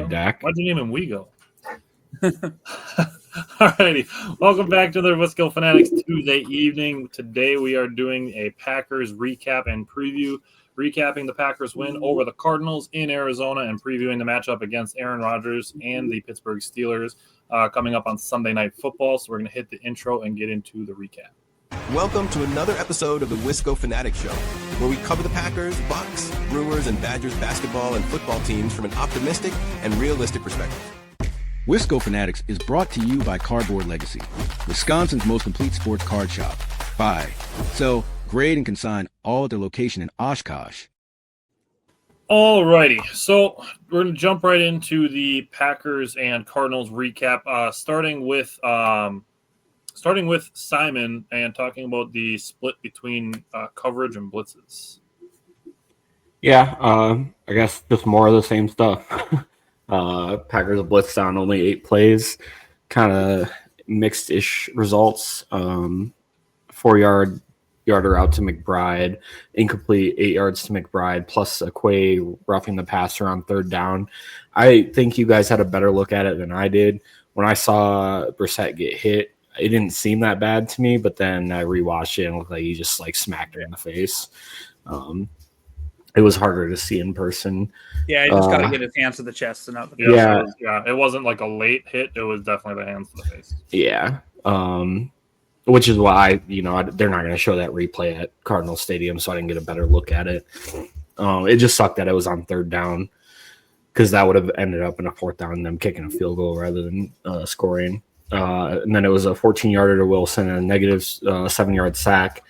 Dak. Why didn't even we go? Alrighty, welcome back to the Wisco Fanatics Tuesday evening. Today we are doing a Packers recap and preview, recapping the Packers win over the Cardinals in Arizona and previewing the matchup against Aaron Rodgers and the Pittsburgh Steelers coming up on Sunday Night Football. So we're going to hit the intro and get into the recap. Welcome to another episode of the Wisco Fanatics Show, where we cover the Packers, Bucks, Brewers, and Badgers basketball and football teams from an optimistic and realistic perspective. Wisco Fanatics is brought to you by Cardboard Legacy, Wisconsin's most complete sports card shop. Buy, sell, grade, and consign all at their location in Oshkosh. Alrighty, so we're going to jump right into the Packers and Cardinals recap, starting with Simon and talking about the split between coverage and blitzes. Yeah, I guess just more of the same stuff. Packers blitzed on only 8 plays, kind of mixed-ish results. 4-yarder out to McBride, incomplete 8 yards to McBride, plus a Quay roughing the passer on 3rd down. I think you guys had a better look at it than I did. When I saw Brissett get hit, it didn't seem that bad to me, but then I rewatched it and it looked like he just smacked her in the face. It was harder to see in person. Yeah, he just got to get his hands to the chest and not the face. Yeah, it wasn't like a late hit. It was definitely the hands to the face. Yeah, which is why they're not going to show that replay at Cardinals Stadium, so I didn't get a better look at it. It just sucked that it was on 3rd down because that would have ended up in a 4th down and them kicking a field goal rather than scoring. And then it was a 14-yarder to Wilson and a negative 7-yard sack.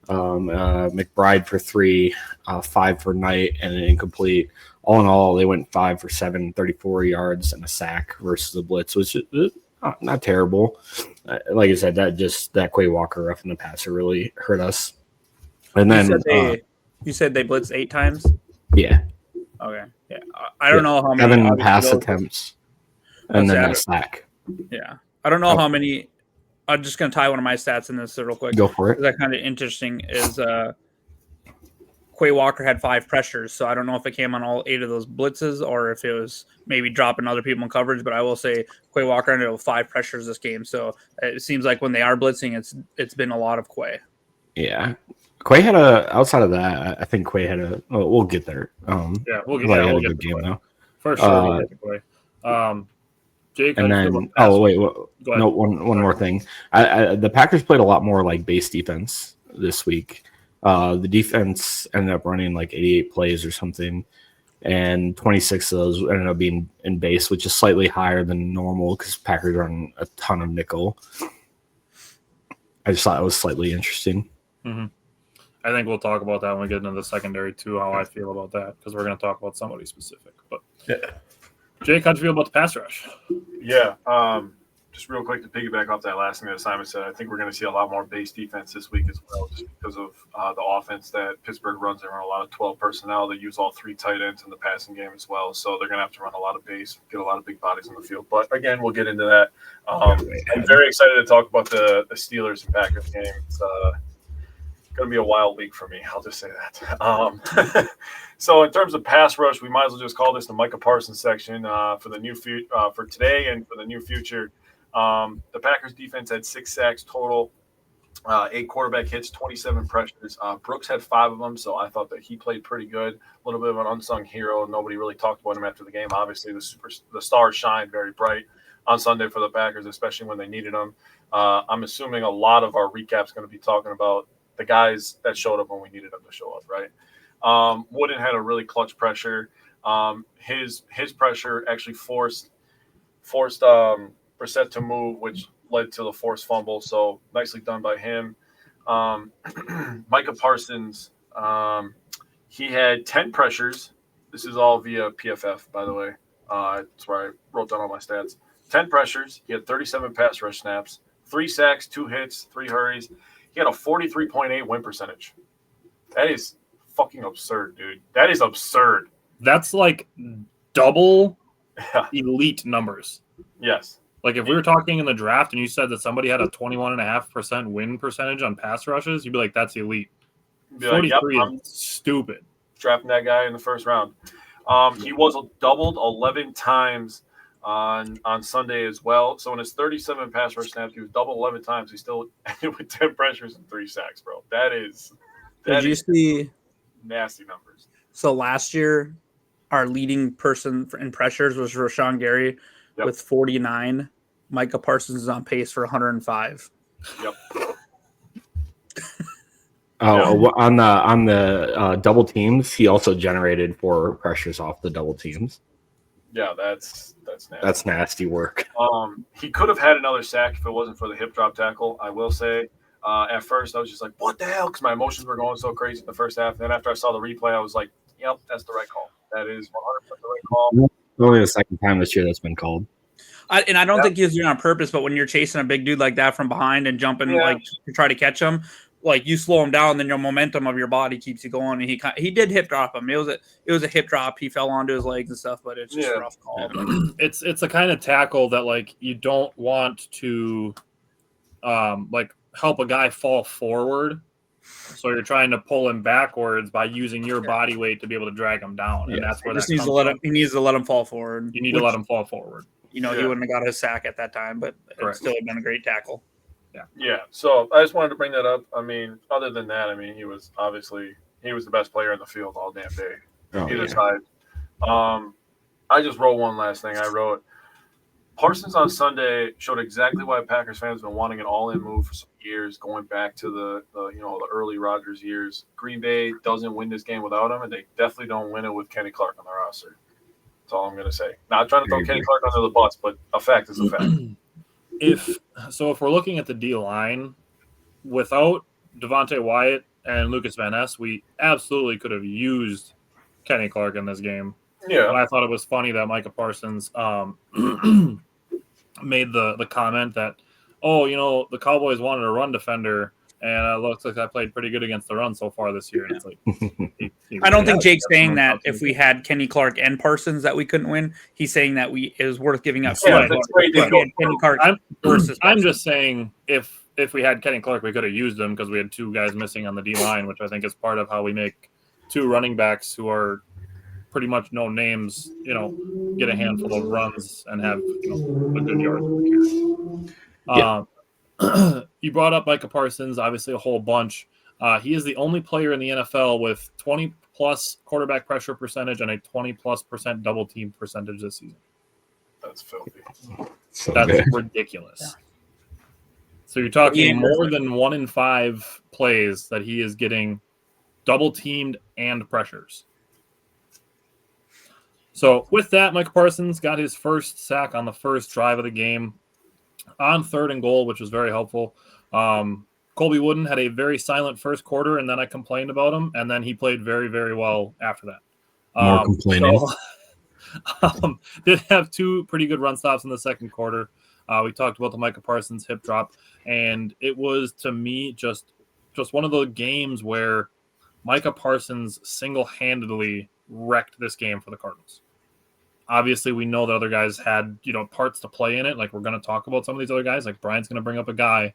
McBride for 3, 5 for Knight, and an incomplete. All in all, they went 5 for 7, 34 yards and a sack versus the blitz, which is not terrible. Like I said, that Quay Walker roughing the passer really hurt us. And then you said they blitzed 8 times? Yeah. Okay. Yeah. I don't know how many 7 pass attempts and then a sack. Yeah. I don't know how many. I'm just going to tie one of my stats in this real quick. Go for it. That kind of interesting is Quay Walker had 5 pressures, so I don't know if it came on all 8 of those blitzes or if it was maybe dropping other people in coverage, but I will say Quay Walker ended up with 5 pressures this game, so it seems like when they are blitzing, it's been a lot of Quay. Yeah. Quay had outside of that, I think Quay had we'll get there. We'll get there. We'll get game though. For sure, we'll get to Quay. Jake, and then one more thing. The Packers played a lot more like base defense this week. The defense ended up running 88 plays or something, and 26 of those ended up being in base, which is slightly higher than normal because Packers run a ton of nickel. I just thought it was slightly interesting. Mm-hmm. I think we'll talk about that when we get into the secondary too, how I feel about that, because we're going to talk about somebody specific. But yeah. Jake, how'd you feel about the pass rush? Yeah, just real quick to piggyback off that last thing that Simon said, I think we're going to see a lot more base defense this week as well, just because of the offense that Pittsburgh runs. They run a lot of 12 personnel. They use all 3 tight ends in the passing game as well, so they're going to have to run a lot of base, get a lot of big bodies on the field. But, again, we'll get into that. I'm very excited to talk about the Steelers and Packers game. It's going to be a wild week for me. I'll just say that. So in terms of pass rush, we might as well just call this the Micah Parsons section for the new for today and for the near future. The Packers defense had 6 sacks total, 8 quarterback hits, 27 pressures. Brooks had 5 of them, so I thought that he played pretty good. A little bit of an unsung hero. Nobody really talked about him after the game. Obviously, the stars shined very bright on Sunday for the Packers, especially when they needed them. I'm assuming a lot of our recap's going to be talking about the guys that showed up when we needed them to show up, right? Wooden had a really clutch pressure. His pressure actually forced Brissett to move, which led to the forced fumble. So nicely done by him. Micah Parsons, he had 10 pressures. This is all via PFF, by the way. That's where I wrote down all my stats. 10 pressures. He had 37 pass rush snaps, 3 sacks, 2 hits, 3 hurries. He had a 43.8 win percentage. That is fucking absurd, dude. That is absurd. That's double elite numbers. Yes. If we were talking in the draft and you said that somebody had a 21.5% win percentage on pass rushes, you'd be like, that's elite. 43 is stupid. Drafting that guy in the first round. He was doubled 11 times on Sunday as well. So in his 37 pass rush snaps, he was doubled 11 times. He still ended with 10 pressures and 3 sacks, bro. That is see nasty numbers. So last year, our leading person in pressures was Rashawn Gary with 49. Micah Parsons is on pace for 105. Yep. On the double teams, he also generated 4 pressures off the double teams. Yeah, that's nasty. That's nasty work. He could have had another sack if it wasn't for the hip drop tackle. I will say, at first I was just like, "What the hell?" Because my emotions were going so crazy in the first half. And then after I saw the replay, I was like, "Yep, that's the right call. That is 100% the right call." Only the second time this year that's been called. I don't think he was doing it on purpose, but when you're chasing a big dude like that from behind and jumping like to try to catch him, like you slow him down, then your momentum of your body keeps you going. And he did hip drop him. It was a hip drop. He fell onto his legs and stuff, but it's just a rough call. It's a kind of tackle that like you don't want to like help a guy fall forward. So you're trying to pull him backwards by using your body weight to be able to drag him down, and that's where he needs to let him fall forward. You need to let him fall forward. He wouldn't have got his sack at that time, but it still had been a great tackle. Yeah. So I just wanted to bring that up. I mean, other than that, I mean, he was the best player in the field all damn day. Either side. I just wrote one last thing. I wrote Parsons on Sunday showed exactly why Packers fans have been wanting an all-in move for some years, going back to the early Rodgers years. Green Bay doesn't win this game without him, and they definitely don't win it with Kenny Clark on the roster. That's all I'm going to say. Not trying to throw Kenny Clark under the bus, but a fact is a fact. If we're looking at the D line, without Devontae Wyatt and Lucas Van Ness, we absolutely could have used Kenny Clark in this game. Yeah. But I thought it was funny that Micah Parsons made the comment that, the Cowboys wanted a run defender, and it looks like I played pretty good against the run so far this year. And it's like, I don't think Jake's saying that if we had Kenny Clark and Parsons that we couldn't win. He's saying that it was worth giving up. Yeah, Kenny Clark I'm just saying if we had Kenny Clark, we could have used him because we had 2 guys missing on the D line, which I think is part of how we make 2 running backs who are pretty much no names, get a handful of runs and have a good yard. You brought up Micah Parsons, obviously a whole bunch. He is the only player in the NFL with 20-plus quarterback pressure percentage and a 20+% double team percentage this season. That's filthy. That's ridiculous. Yeah. So you're talking more than 1 in 5 plays that he is getting double teamed and pressures. So with that, Micah Parsons got his first sack on the first drive of the game on 3rd and goal, which was very helpful. Colby Wooden had a very silent first quarter, and then I complained about him, and then he played very, very well after that. More complaining. Did have 2 pretty good run stops in the second quarter. We talked about the Micah Parsons hip drop, and it was, to me, just one of those games where Micah Parsons single-handedly wrecked this game for the Cardinals. Obviously, we know that other guys had, parts to play in it. Like, we're going to talk about some of these other guys. Like, Brian's going to bring up a guy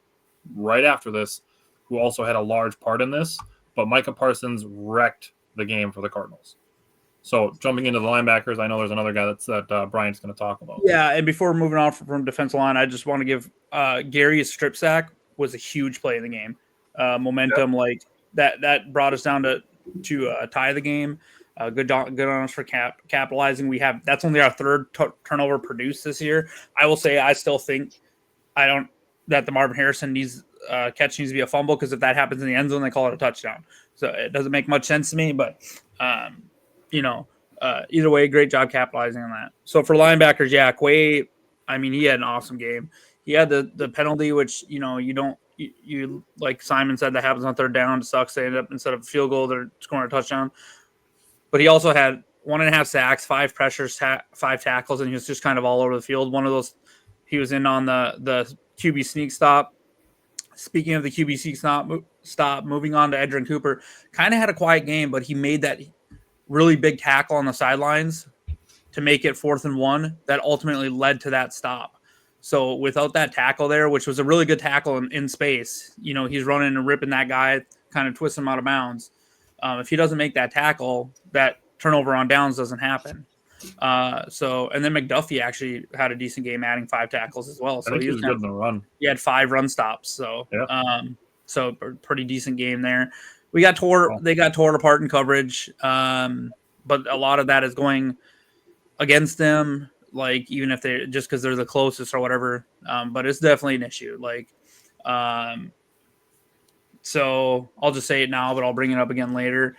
right after this who also had a large part in this. But Micah Parsons wrecked the game for the Cardinals. So, jumping into the linebackers, I know there's another guy that Brian's going to talk about. Yeah, and before moving on from defensive line, I just want to give Gary's strip sack was a huge play in the game. Momentum, like, that brought us down to tie the game. Good on us for capitalizing. That's only our 3rd turnover produced this year. I will say I still think that the Marvin Harrison catch needs to be a fumble, because if that happens in the end zone, they call it a touchdown. So it doesn't make much sense to me. But either way, great job capitalizing on that. So for linebackers, Quay, I mean, he had an awesome game. He had the penalty, which you like Simon said, that happens on 3rd down. It sucks. They end up, instead of a field goal, they're scoring a touchdown. But he also had 1.5 sacks, 5 pressures, 5 tackles, and he was just kind of all over the field. One of those, he was in on the QB sneak stop. Speaking of the QB sneak stop, moving on to Edgerrin Cooper, kind of had a quiet game, but he made that really big tackle on the sidelines to make it 4th and 1 that ultimately led to that stop. So without that tackle there, which was a really good tackle in space, he's running and ripping that guy, kind of twisting him out of bounds. If he doesn't make that tackle, that turnover on downs doesn't happen. And then McDuffie actually had a decent game, adding 5 tackles as well. So I think he was good in the run. He had 5 run stops. So, yeah. So pretty decent game there. They got torn apart in coverage. But a lot of that is going against them. Like, even if just because they're the closest or whatever. But it's definitely an issue. Like, so I'll just say it now, but I'll bring it up again later.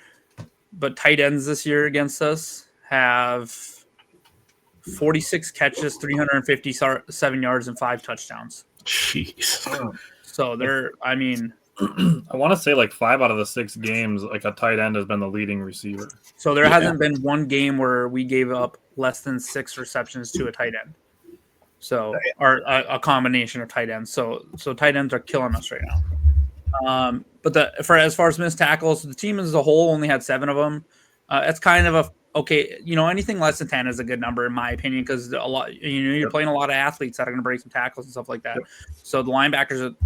But tight ends this year against us have 46 catches, 357 yards, and 5 touchdowns. Jeez. So I want to say like 5 out of the 6 games, like a tight end has been the leading receiver. So there hasn't been one game where we gave up less than 6 receptions to a tight end. So, or a combination of tight ends. So tight ends are killing us right now. But as far as missed tackles, the team as a whole only had 7 of them. It's kind of okay. Anything less than 10 is a good number in my opinion, because a lot, you're playing a lot of athletes that are going to break some tackles and stuff like that. Yep. So the linebackers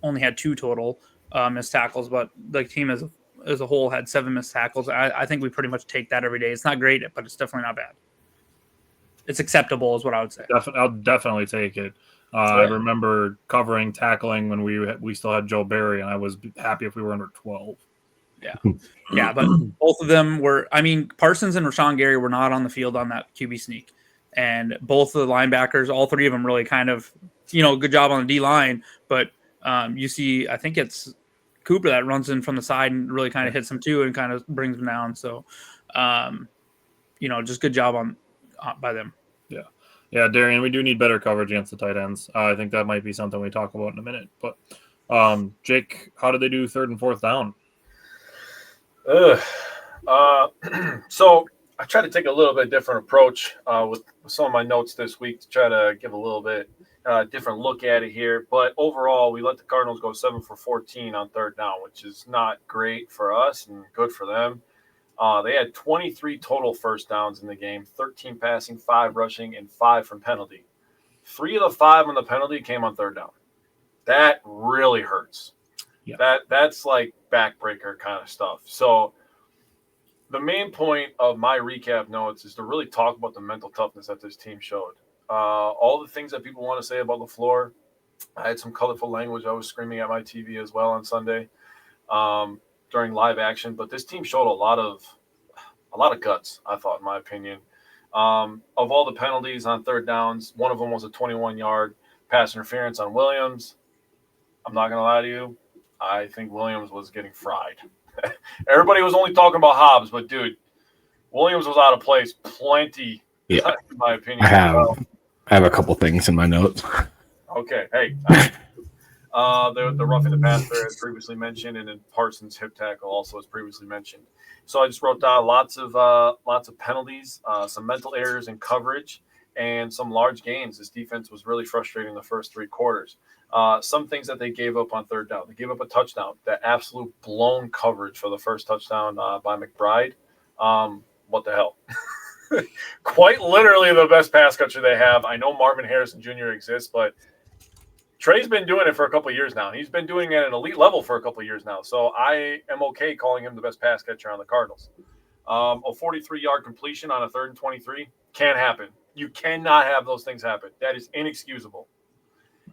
only had 2 total missed tackles, but the team as a whole had 7 missed tackles. I think we pretty much take that every day. It's not great, but it's definitely not bad. It's acceptable, is what I would say. I'll definitely take it. I remember covering tackling when we still had Joe Barry, and I was happy if we were under 12. Yeah, but both of them were. I mean, Parsons and Rashawn Gary were not on the field on that QB sneak, and both of the linebackers, all 3 of them, really kind of, good job on the D line. But you see, I think it's Cooper that runs in from the side and really kind of hits him too, and kind of brings him down. So, just good job by them. Yeah, Darian, we do need better coverage against the tight ends. I think that might be something we talk about in a minute. But, Jake, how did they do 3rd and 4th down? So I tried to take a little bit different approach with some of my notes this week to try to give a little bit different look at it here. But overall, we let the Cardinals go 7 for 14 on 3rd down, which is not great for us and good for them. They had 23 total first downs in the game, 13 passing, 5 rushing, and 5 from penalty. 3 of the 5 on the penalty came on 3rd down. That really hurts. Yeah. That's like backbreaker kind of stuff. So the main point of my recap notes is to really talk about the mental toughness that this team showed. All the things that people want to say about LaFleur. I had some colorful language I was screaming at my TV as well on Sunday. During live action, but this team showed a lot of guts, I thought, in my opinion. Of all the penalties on 3rd downs, one of them was a 21-yard pass interference on Williams. I'm not going to lie to you. I think Williams was getting fried. Everybody was only talking about Hobbs, but, dude, Williams was out of place plenty, in my opinion. I have a couple things in my notes. Okay, hey. The roughing the passer, as previously mentioned, and then Parsons' hip tackle also as previously mentioned. So I just wrote down lots of penalties, some mental errors in coverage, and some large gains. This defense was really frustrating the first 3 quarters. Some things that they gave up on 3rd down. They gave up a touchdown, that absolute blown coverage for the first touchdown by McBride. What the hell? Quite literally the best pass catcher they have. I know Marvin Harrison Jr. exists, but Trey's been doing it for a couple of years now. He's been doing it at an elite level for a couple of years now. So I am okay calling him the best pass catcher on the Cardinals. A 43-yard completion on a 3rd and 23 can't happen. You cannot have those things happen. That is inexcusable.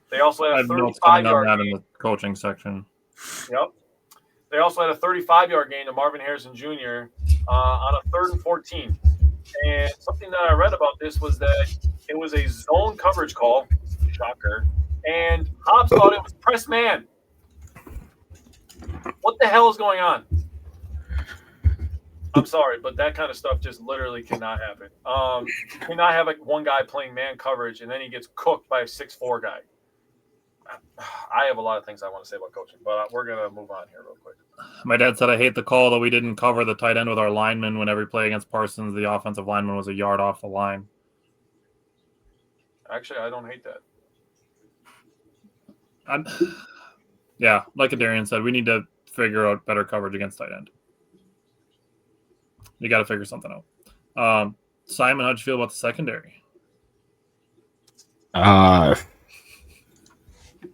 They also had a 35-yard gain. In the coaching section. Yep. They also had a 35-yard gain to Marvin Harrison Jr. On a 3rd and 14. And something that I read about this was that it was a zone coverage call. Shocker. And Hobbs thought it was press man. What the hell is going on? I'm sorry, but that kind of stuff just literally cannot happen. You cannot have one guy playing man coverage and then he gets cooked by a 6'4" guy. I have a lot of things I want to say about coaching, but we're going to move on here real quick. My dad said, I hate the call that we didn't cover the tight end with our lineman when every play against Parsons, the offensive lineman was a yard off the line. Actually, I don't hate that. Yeah, like Darian said, we need to figure out better coverage against tight end. You got to figure something out. Simon, how'd you feel about the secondary?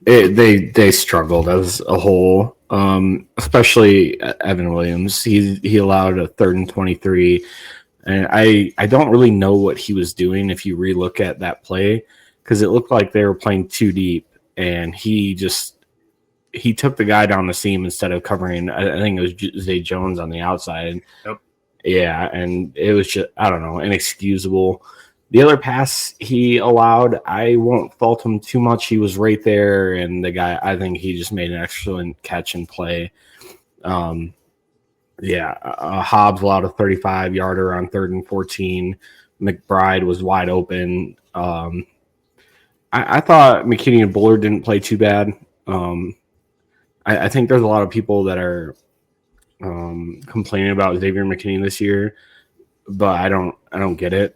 They struggled as a whole. especially Evan Williams. He allowed a 3rd and 23, and I don't really know what he was doing if you relook at that play, because it looked like they were playing too deep, and he took the guy down the seam instead of covering. I think it was Zay Jones on the outside. Yep. Yeah, and it was just, I don't know, inexcusable. The other pass he allowed, I won't fault him too much. He was right there, and the guy, I think he just made an excellent catch and play. Hobbs allowed a 35-yarder on 3rd and 14. McBride was wide open. I thought McKinney and Bullard didn't play too bad. I think there's a lot of people that are complaining about Xavier McKinney this year, but I don't get it.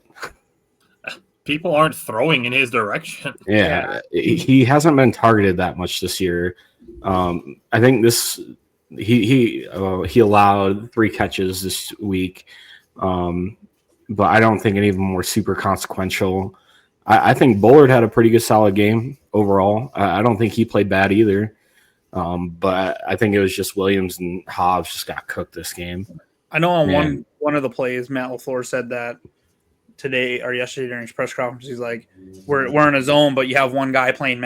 People aren't throwing in his direction. Yeah, he hasn't been targeted that much this year. I think he allowed 3 catches this week, but I don't think any of them were super consequential. I think Bullard had a pretty good solid game overall. I don't think he played bad either. But I think it was just Williams and Hobbs just got cooked this game. I know on one of the plays, Matt LaFleur said that today or yesterday during his press conference. He's like, we're in a zone, but you have one guy playing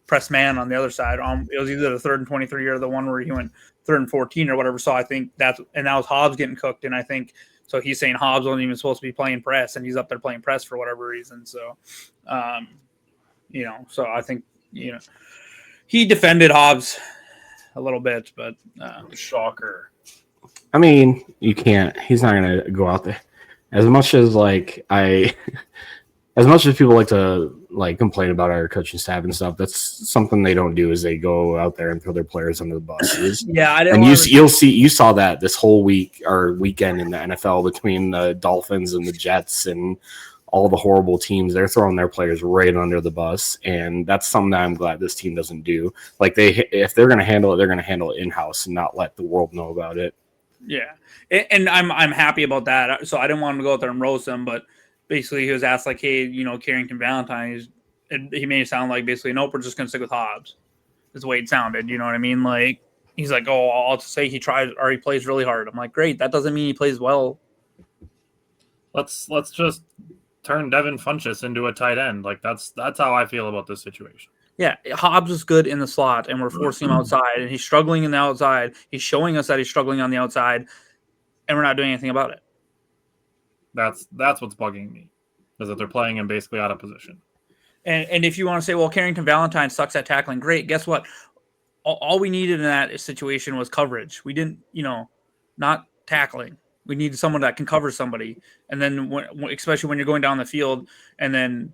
press man on the other side. It was either the 3rd and 23 or the one where he went 3rd and 14 or whatever. So I think that was Hobbs getting cooked. And I think, so he's saying Hobbs wasn't even supposed to be playing press, and he's up there playing press for whatever reason. So, so I think, he defended Hobbs a little bit, but shocker. I mean, you can't. He's not going to go out there. As much as people like to complain about our coaching staff and stuff, that's something they don't do. Is they go out there and throw their players under the buses. Yeah, and you saw that this whole week or weekend in the NFL between the Dolphins and the Jets and all the horrible teams. They're throwing their players right under the bus, and that's something that I'm glad this team doesn't do. If they're going to handle it, they're going to handle it in-house and not let the world know about it. Yeah, and I'm happy about that. So I didn't want him to go out there and roast him, but basically he was asked hey, Carrington Valentine, he made it sound like basically, nope, we're just going to stick with Hobbs. Is the way it sounded. You know what I mean? He's like, oh, I'll just say he tries or he plays really hard. I'm like, great. That doesn't mean he plays well. Let's just turn Devin Funchess into a tight end. That's how I feel about this situation. Yeah, Hobbs is good in the slot, and we're forcing him outside, and he's struggling in the outside. He's showing us that he's struggling on the outside, and we're not doing anything about it. That's what's bugging me, is that they're playing him basically out of position. And if you want to say, well, Carrington Valentine sucks at tackling, great. Guess what? All we needed in that situation was coverage. We didn't, not tackling. We needed someone that can cover somebody. And then, especially when you're going down the field, and then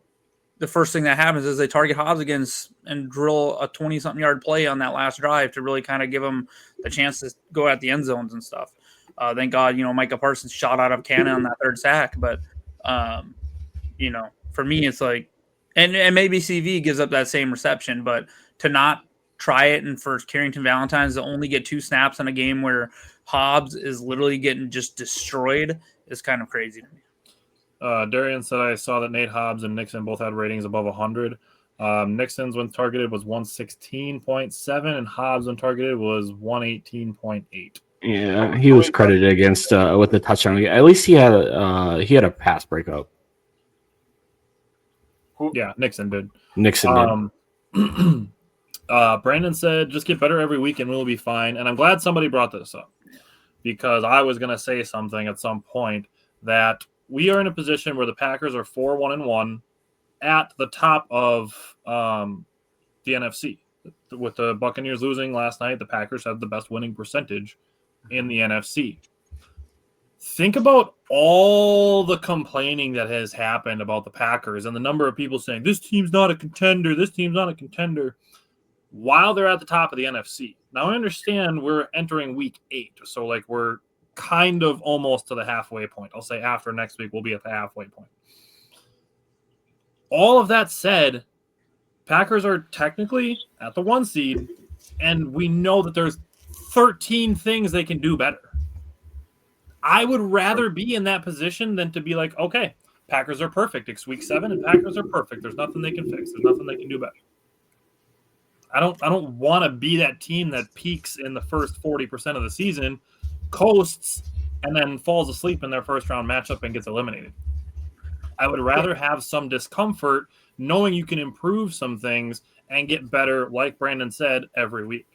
the first thing that happens is they target Hobbs against and drill a 20-something yard play on that last drive to really kind of give them the chance to go at the end zones and stuff. Thank God, Micah Parsons shot out of cannon on that 3rd sack. But, for me, it's like, and maybe CV gives up that same reception, but to not try it and for Carrington Valentine to only get 2 snaps in a game where Hobbs is literally getting just destroyed is kind of crazy to me. Darian said, I saw that Nate Hobbs and Nixon both had ratings above 100. Nixon's when targeted was 116.7, and Hobbs when targeted was 118.8. Yeah, he was credited against with the touchdown. At least he had a pass breakup. Yeah, Nixon did. Nixon did. Brandon said, just get better every week and we'll be fine. And I'm glad somebody brought this up, because I was going to say something at some point that we are in a position where the Packers are 4-1-1 at the top of the NFC. With the Buccaneers losing last night, the Packers have the best winning percentage in the NFC. Think about all the complaining that has happened about the Packers and the number of people saying, this team's not a contender, this team's not a contender, while they're at the top of the NFC. Now, I understand we're entering week 8, so we're kind of almost to the halfway point. I'll say after next week, we'll be at the halfway point. All of that said, Packers are technically at the 1 seed, and we know that there's 13 things they can do better. I would rather be in that position than to be like, okay, Packers are perfect. It's week 7, and Packers are perfect. There's nothing they can fix. There's nothing they can do better. I don't want to be that team that peaks in the first 40% of the season, coasts, and then falls asleep in their first round matchup and gets eliminated. I would rather have some discomfort knowing you can improve some things and get better, like Brandon said, every week.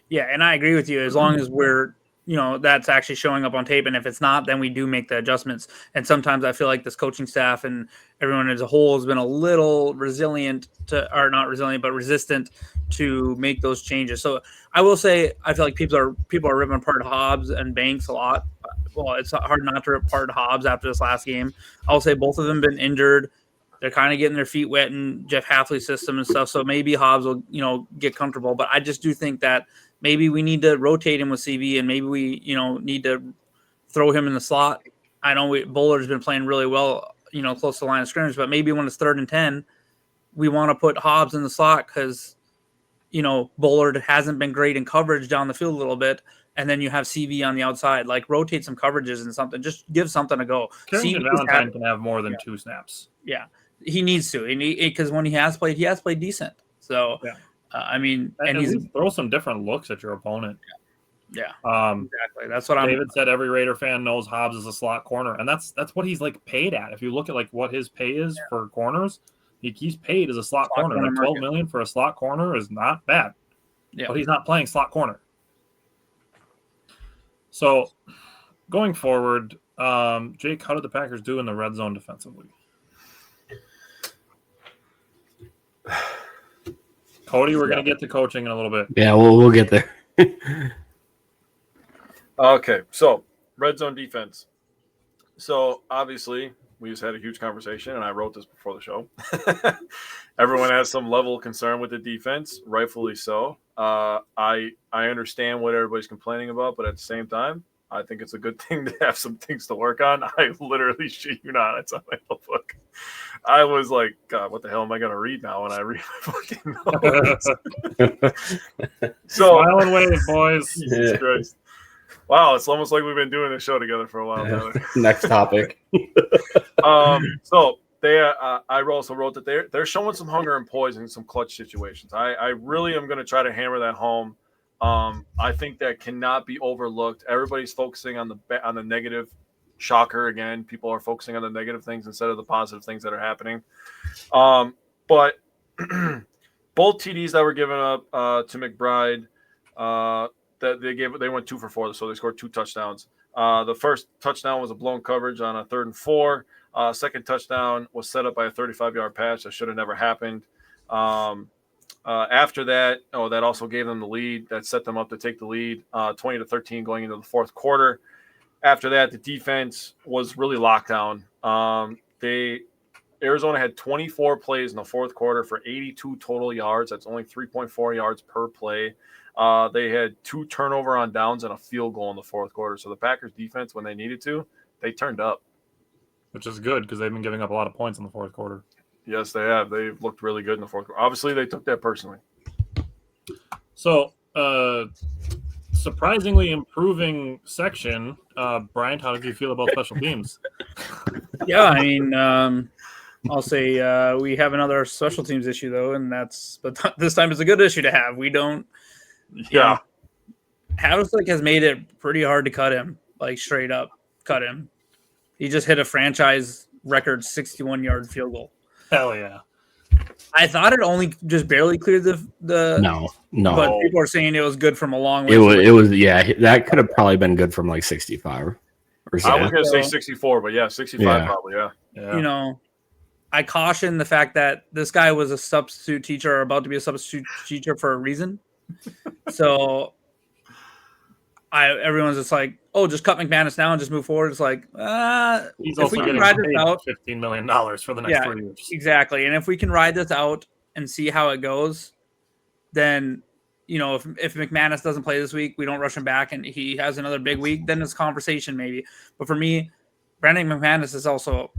Yeah, and I agree with you. As long as we're, that's actually showing up on tape. And if it's not, then we do make the adjustments. And sometimes I feel like this coaching staff and everyone as a whole has been a little resistant to make those changes. So I will say, I feel like people are ripping apart Hobbs and Banks a lot. Well, it's hard not to rip apart Hobbs after this last game. I'll say both of them been injured. They're kind of getting their feet wet in Jeff Hafley's system and stuff. So maybe Hobbs will, get comfortable. But I just do think that maybe we need to rotate him with CV, and maybe we, need to throw him in the slot. I know Bullard's been playing really well, close to the line of scrimmage, but maybe when it's 3rd and 10, we want to put Hobbs in the slot because, Bullard hasn't been great in coverage down the field a little bit. And then you have CV on the outside, like rotate some coverages and something, just give something a go. Carrington Valentine can have more than 2 snaps. Yeah. He needs to, because when he has played decent. So, yeah. And he's throw some different looks at your opponent. Yeah. Exactly. That's what David said. Every Raider fan knows Hobbs is a slot corner, and that's what he's like paid at. If you look at like what his pay is for corners, he's paid as a slot corner. Like $12 million for a slot corner is not bad. Yeah. But he's not playing slot corner. So, going forward, Jake, how did the Packers do in the red zone defensively? Cody, we're going to get to coaching in a little bit. Yeah, we'll get there. Okay, so red zone defense. So obviously, we just had a huge conversation, and I wrote this before the show. Everyone has some level of concern with the defense, rightfully so. I understand what everybody's complaining about, but at the same time, I think it's a good thing to have some things to work on. I literally, shit you not, it's on my notebook. I was like, God, what the hell am I going to read now when I read my fucking notes? So, smile and wave, boys. Jesus Christ. Wow, it's almost like we've been doing this show together for a while. Next topic. So I also wrote that they're showing some hunger and poise in some clutch situations. I really am going to try to hammer that home. I think that cannot be overlooked. Everybody's focusing on the negative. Shocker again. People are focusing on the negative things instead of the positive things that are happening. But both TDs that were given up to McBride, that they went 2 for 4, so they scored 2 touchdowns. The first touchdown was a blown coverage on a 3rd and 4. Second touchdown was set up by a 35-yard pass that should have never happened. After that, that also gave them the lead. That set them up to take the lead, 20-13 going into the 4th quarter. After that, the defense was really locked down. Arizona had 24 plays in the 4th quarter for 82 total yards. That's only 3.4 yards per play. They had 2 turnover on downs and a field goal in the 4th quarter. So the Packers defense, when they needed to, they turned up. Which is good because they've been giving up a lot of points in the 4th quarter. Yes, they have. They've looked really good in the 4th quarter. Obviously, they took that personally. So, surprisingly improving section. Bryant, how did you feel about special teams? Yeah, I'll say we have another special teams issue, though, and but this time it's a good issue to have. We don't – Yeah. Havlicek has made it pretty hard to cut him, like straight up cut him. He just hit a franchise record 61-yard field goal. Hell yeah. I thought it only just barely cleared the No. But people are saying it was good from a long way. It was that could have probably been good from like 65 or so. I was going to say 64, but 65 probably, Yeah. I caution the fact that this guy was a substitute teacher or about to be a substitute teacher for a reason. So everyone's just like, oh, just cut McManus now and just move forward. It's like, he's if also we can getting ride this out, $15 million for the next 3 years. Exactly. And if we can ride this out and see how it goes, then, if McManus doesn't play this week, we don't rush him back and he has another big week, then it's a conversation maybe. But for me, Brandon McManus is also,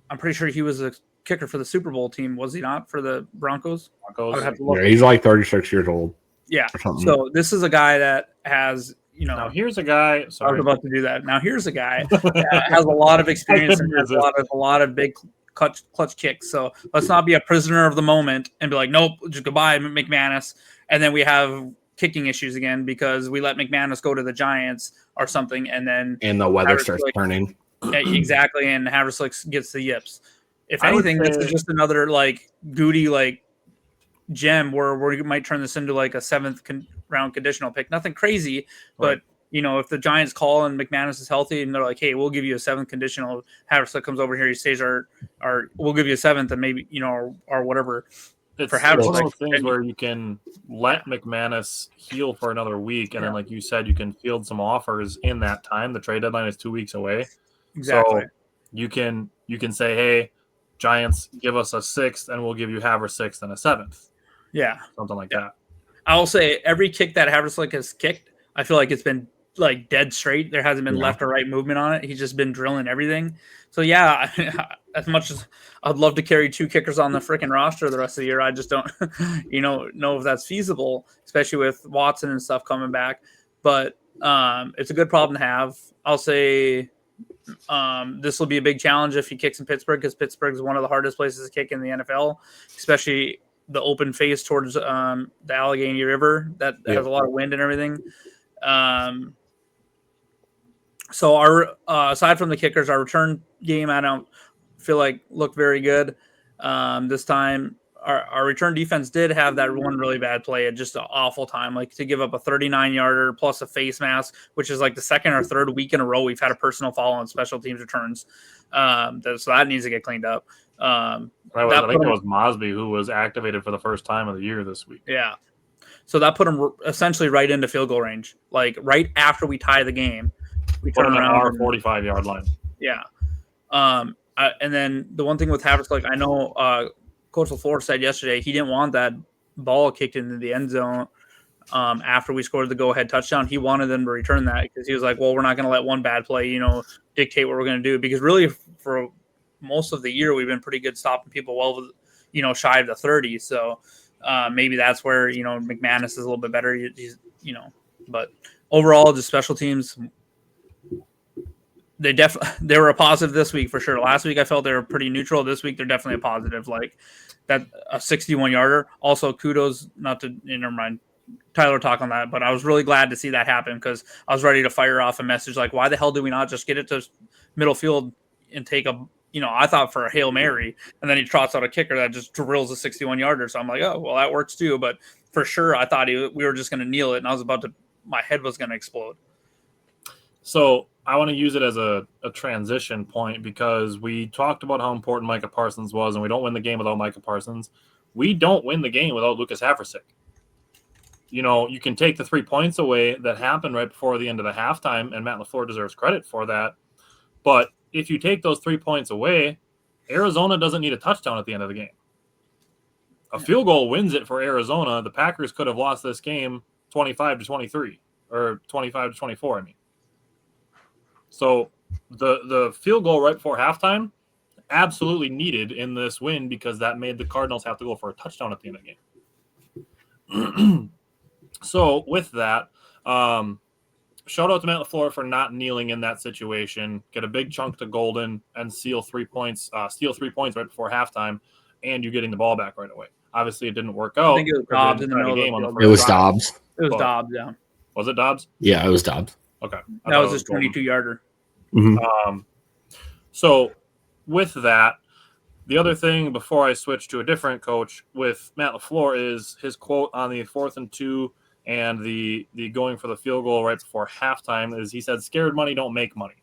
I'm pretty sure he was a kicker for the Super Bowl team, was he not, for the Broncos? I would have to look. Yeah, he's like 36 years old. Yeah. So this is a guy that has, now here's a guy. Sorry. I was about to do that. Now here's a guy that has a lot of experience and has a lot of big clutch kicks. So let's not be a prisoner of the moment and be like, nope, just goodbye, McManus. And then we have kicking issues again because we let McManus go to the Giants or something, and then the weather starts turning. Exactly, and Haverslick gets the yips. If anything, this is just another like Goody like gem where we might turn this into like a 7th round conditional pick. Nothing crazy, but if the Giants call and McManus is healthy and they're like, hey, we'll give you a 7th conditional. Haverslick comes over here, he stays our we'll give you a 7th and maybe or whatever. It's for Haverslick. One of those things where you can let McManus heal for another week, and then, like you said, you can field some offers in that time. The trade deadline is 2 weeks away. Exactly. So you can say, hey, Giants, give us a 6th, and we'll give you Haverslick and a 7th. Yeah. Something like that. I'll say every kick that Haverslick has kicked, I feel like it's been like dead straight. There hasn't been left or right movement on it. He's just been drilling everything. So yeah, as much as I'd love to carry 2 kickers on the freaking roster the rest of the year, I just don't, know if that's feasible, especially with Watson and stuff coming back. But it's a good problem to have. I'll say this will be a big challenge if he kicks in Pittsburgh, because Pittsburgh is one of the hardest places to kick in the NFL, especially the open face towards the Allegheny River that has a lot of wind and everything. So our aside from the kickers, our return game, I don't feel like looked very good this time. Our return defense did have that one really bad play at just an awful time, like to give up a 39-yarder plus a face mask, which is like the 2nd or 3rd week in a row we've had a personal foul on special teams returns. So that needs to get cleaned up. I think it was Mosby who was activated for the first time of the year this week. Yeah. So that put him essentially right into field goal range, like right after we tie the game. We turn around our 45-yard line. Yeah. And then the one thing with Haverslick, I know Coach LaFleur said yesterday he didn't want that ball kicked into the end zone after we scored the go-ahead touchdown. He wanted them to return that because he was like, well, we're not going to let one bad play, dictate what we're going to do. Because really, for most of the year, we've been pretty good stopping people well, shy of the 30. So maybe that's where, McManus is a little bit better. But overall, just special teams, they were a positive this week for sure. Last week I felt they were pretty neutral. This week they're definitely a positive. Like that, a 61-yarder. Also, kudos. Not to never mind. Tyler talk on that, but I was really glad to see that happen because I was ready to fire off a message like, why the hell do we not just get it to middle field and take a, I thought for a Hail Mary, and then he trots out a kicker that just drills a 61-yarder. So I'm like, oh, well, that works too. But for sure, I thought we were just going to kneel it, and I was my head was going to explode. So I want to use it as a transition point because we talked about how important Micah Parsons was, and we don't win the game without Micah Parsons. We don't win the game without Lucas Haversick. You can take the 3 points away that happened right before the end of the halftime, and Matt LaFleur deserves credit for that. But if you take those 3 points away, Arizona doesn't need a touchdown at the end of the game. A field goal wins it for Arizona. The Packers could have lost this game 25-23 or 25-24, I mean. So the field goal right before halftime, absolutely needed in this win because that made the Cardinals have to go for a touchdown at the end of the game. So with that, shout out to Matt LaFleur for not kneeling in that situation, get a big chunk to Golden and steal 3 points right before halftime, and you getting the ball back right away. Obviously, it didn't work out. I think it was Dobbs in the middle of the game. It was Dobbs. It was Dobbs, yeah. Was it Dobbs? Yeah, it was Dobbs. Okay. That was his 22-yarder. Mm-hmm. So with that, the other thing before I switch to a different coach with Matt LaFleur is his quote on the 4th and 2 and the going for the field goal right before halftime is he said, scared money don't make money.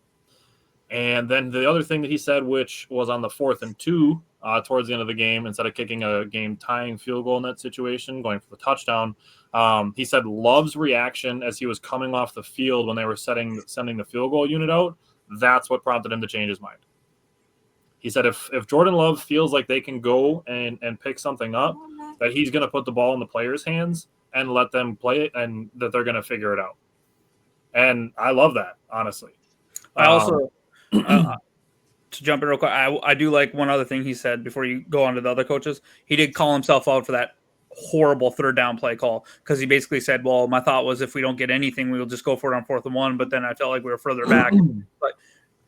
And then the other thing that he said, which was on the 4th and 2 towards the end of the game, instead of kicking a game-tying field goal in that situation, going for the touchdown, he said Love's reaction as he was coming off the field when they were sending the field goal unit out, that's what prompted him to change his mind. He said if Jordan Love feels like they can go and pick something up, that he's going to put the ball in the players' hands and let them play it and that they're going to figure it out. And I love that, honestly. I also to jump in real quick, I do like one other thing he said before you go on to the other coaches. He did call himself out for that horrible 3rd down play call because he basically said, well, my thought was if we don't get anything, we'll just go for it on 4th and 1, but then I felt like we were further back. But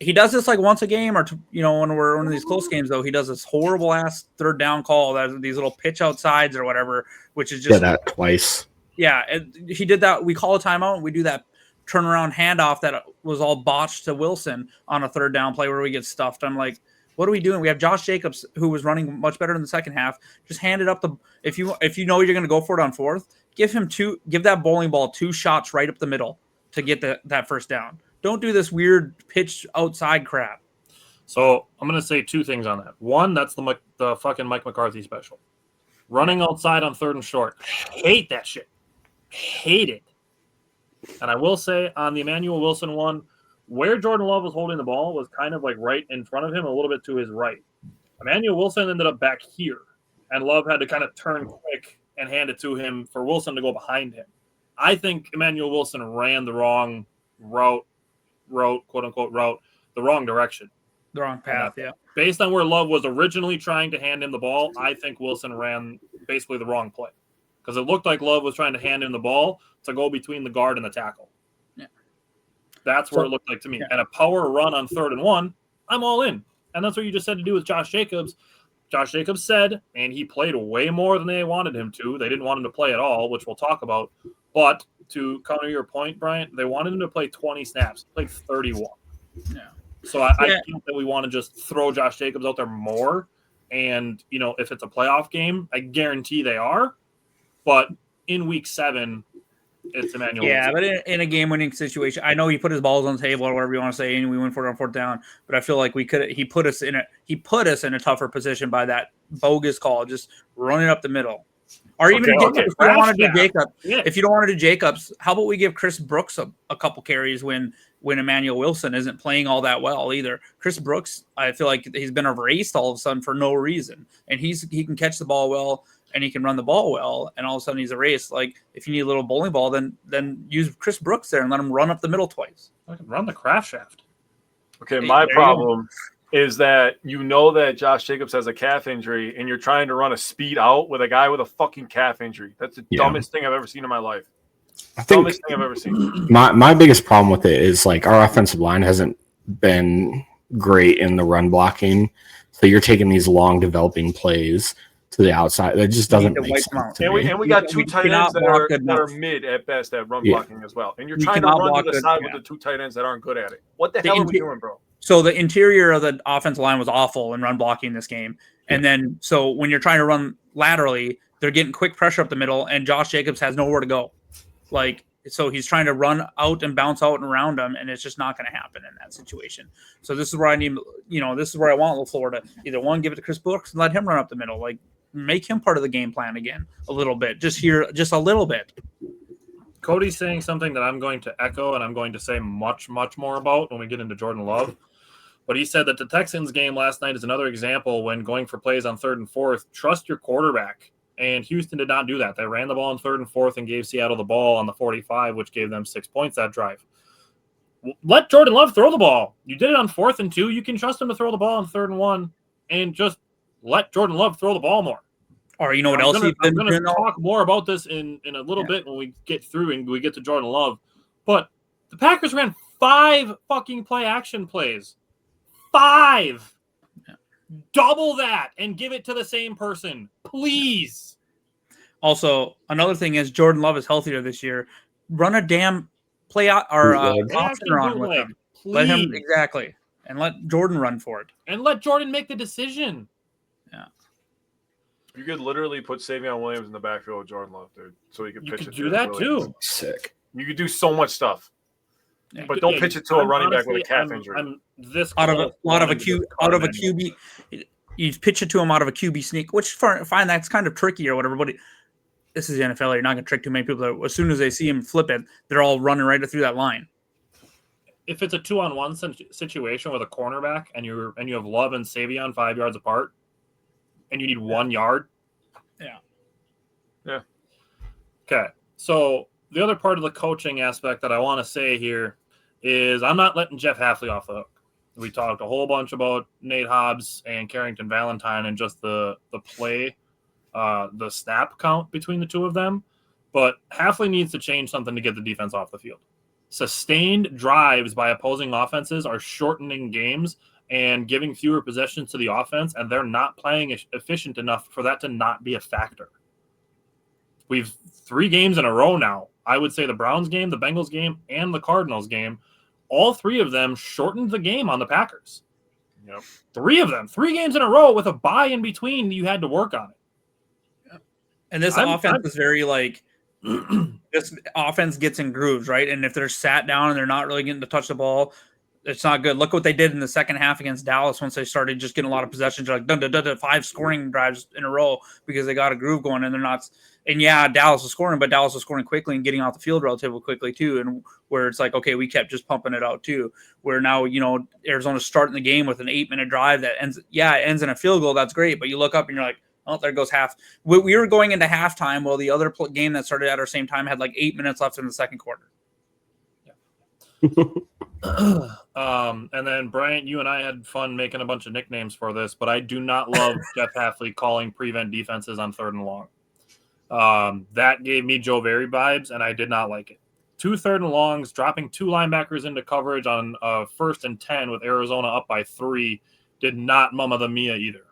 he does this like once a game, or when we're one of these close games, though, he does this horrible ass third down call that these little pitch outsides or whatever, which is just that twice. Yeah, he did that. We call a timeout and we do that turnaround handoff that was all botched to Wilson on a third down play where we get stuffed. I'm like, what are we doing? We have Josh Jacobs, who was running much better in the second half. Just hand it up if you know you're going to go for it on fourth, give that bowling ball 2 shots right up the middle to get that first down. Don't do this weird pitch outside crap. So I'm going to say 2 things on that. One, that's the fucking Mike McCarthy special. Running outside on 3rd and short. Hate that shit. Hate it. And I will say on the Emmanuel Wilson one, where Jordan Love was holding the ball was kind of like right in front of him, a little bit to his right. Emmanuel Wilson ended up back here, and Love had to kind of turn quick and hand it to him for Wilson to go behind him. I think Emmanuel Wilson ran the wrong route, quote unquote route, the wrong direction. The wrong path, yeah. Based on where Love was originally trying to hand him the ball, I think Wilson ran basically the wrong play. Because it looked like Love was trying to hand him the ball to go between the guard and the tackle. Yeah. That's where it looked like to me. Yeah. And a power run on 3rd and 1, I'm all in. And that's what you just said to do with Josh Jacobs. Josh Jacobs said, and he played way more than they wanted him to. They didn't want him to play at all, which we'll talk about. But to counter your point, Brian, they wanted him to play 20 snaps. He played 31. Yeah. So I think that we want to just throw Josh Jacobs out there more. And, if it's a playoff game, I guarantee they are. But in week 7, it's Emmanuel. Yeah, but in a game-winning situation, I know he put his balls on the table or whatever you want to say, and we went for it on 4th down. But I feel like he put us in a tougher position by that bogus call, just running up the middle. Or even if you don't want to do Jacobs, if you don't want to do Jacobs, how about we give Chris Brooks a couple carries when Emmanuel Wilson isn't playing all that well either. Chris Brooks, I feel like he's been erased all of a sudden for no reason, and he can catch the ball well. And he can run the ball well, and all of a sudden he's erased. Like, if you need a little bowling ball, then use Chris Brooks there and let him run up the middle twice. I can run the craft shaft. Okay, my problem is that that Josh Jacobs has a calf injury, and you're trying to run a speed out with a guy with a fucking calf injury. That's the dumbest thing I've ever seen in my life. Dumbest thing I've ever seen. My biggest problem with it is, like, our offensive line hasn't been great in the run blocking, so you're taking these long developing plays to the outside. That just doesn't make sense. And we got 2 tight ends that are mid at best at run blocking as well. And you're trying to run to the side with the 2 tight ends that aren't good at it. What the hell are we doing, bro? So the interior of the offensive line was awful in run blocking this game. And then so when you're trying to run laterally, they're getting quick pressure up the middle, and Josh Jacobs has nowhere to go. So he's trying to run out and bounce out and around him, and it's just not going to happen in that situation. So this is where I need, this is where I want LaFleur to either give it to Chris Brooks and let him run up the middle. Like, make him part of the game plan again a little bit, just a little bit. Cody's saying something that I'm going to echo, and I'm going to say much, much more about when we get into Jordan Love. But he said that the Texans game last night is another example when going for plays on 3rd and 4th, trust your quarterback. And Houston did not do that. They ran the ball on 3rd and 4th and gave Seattle the ball on the 45, which gave them 6 points that drive. Let Jordan Love throw the ball. You did it on 4th and 2. You can trust him to throw the ball on 3rd and 1, and just let Jordan Love throw the ball more. Or you know what else? I'm going to talk more about this in a little bit when we get through and we get to Jordan Love. But the Packers ran 5 fucking play action plays. 5. Yeah. Double that and give it to the same person, please. Also, another thing is Jordan Love is healthier this year. Run a damn play out or option run with him. Please. Let him and let Jordan run for it. And let Jordan make the decision. Yeah. You could literally put Savion Williams in the backfield with Jordan Love, dude. So he could pitch it. You could do that too. Sick. You could do so much stuff. Yeah. But don't pitch it to a running back with a calf injury. Out of a QB. You pitch it to him out of a QB sneak, which fine, that's kind of tricky or whatever. But this is the NFL. You're not going to trick too many people. As soon as they see him flip it, they're all running right through that line. If it's a 2-on-1 situation with a cornerback and you have Love and Savion 5 yards apart, and you need 1 yard. Yeah. Okay. So the other part of the coaching aspect that I want to say here is I'm not letting Jeff Hafley off the hook. We talked a whole bunch about Nate Hobbs and Carrington Valentine and just the play, the snap count between the two of them. But Hafley needs to change something to get the defense off the field. sustained drives by opposing offenses are shortening games and giving fewer possessions to the offense, and they're not playing efficient enough for that to not be a factor. We've 3 games in a row now. I would say the Browns game, the Bengals game, and the Cardinals game, all 3 of them shortened the game on the Packers. Yep. 3 of them, 3 games in a row with a bye in between. You had to work on it. Yep. And this offense is very like this offense gets in grooves, right? And if they're sat down and they're not really getting to touch the ball, it's not good. Look what they did in the second half against Dallas once they started just getting a lot of possessions. They're like 5 scoring drives in a row because they got a groove going, and they're not. And yeah, Dallas was scoring, but Dallas was scoring quickly and getting off the field relatively quickly too. And where it's like, okay, we kept just pumping it out too. Where now, Arizona's starting the game with an 8-minute drive that ends in a field goal. That's great. But you look up and you're like, oh, there goes half. We were going into halftime while the other game that started at our same time had like 8 minutes left in the second quarter. And then Bryant, you and I had fun making a bunch of nicknames for this, but I do not love Jeff Hafley calling prevent defenses on 3rd and long. That gave me Joe Barry vibes, and I did not like it. 2 3rd and longs, dropping 2 linebackers into coverage on 1st and 10 with Arizona up by 3 did not mama the Mia either.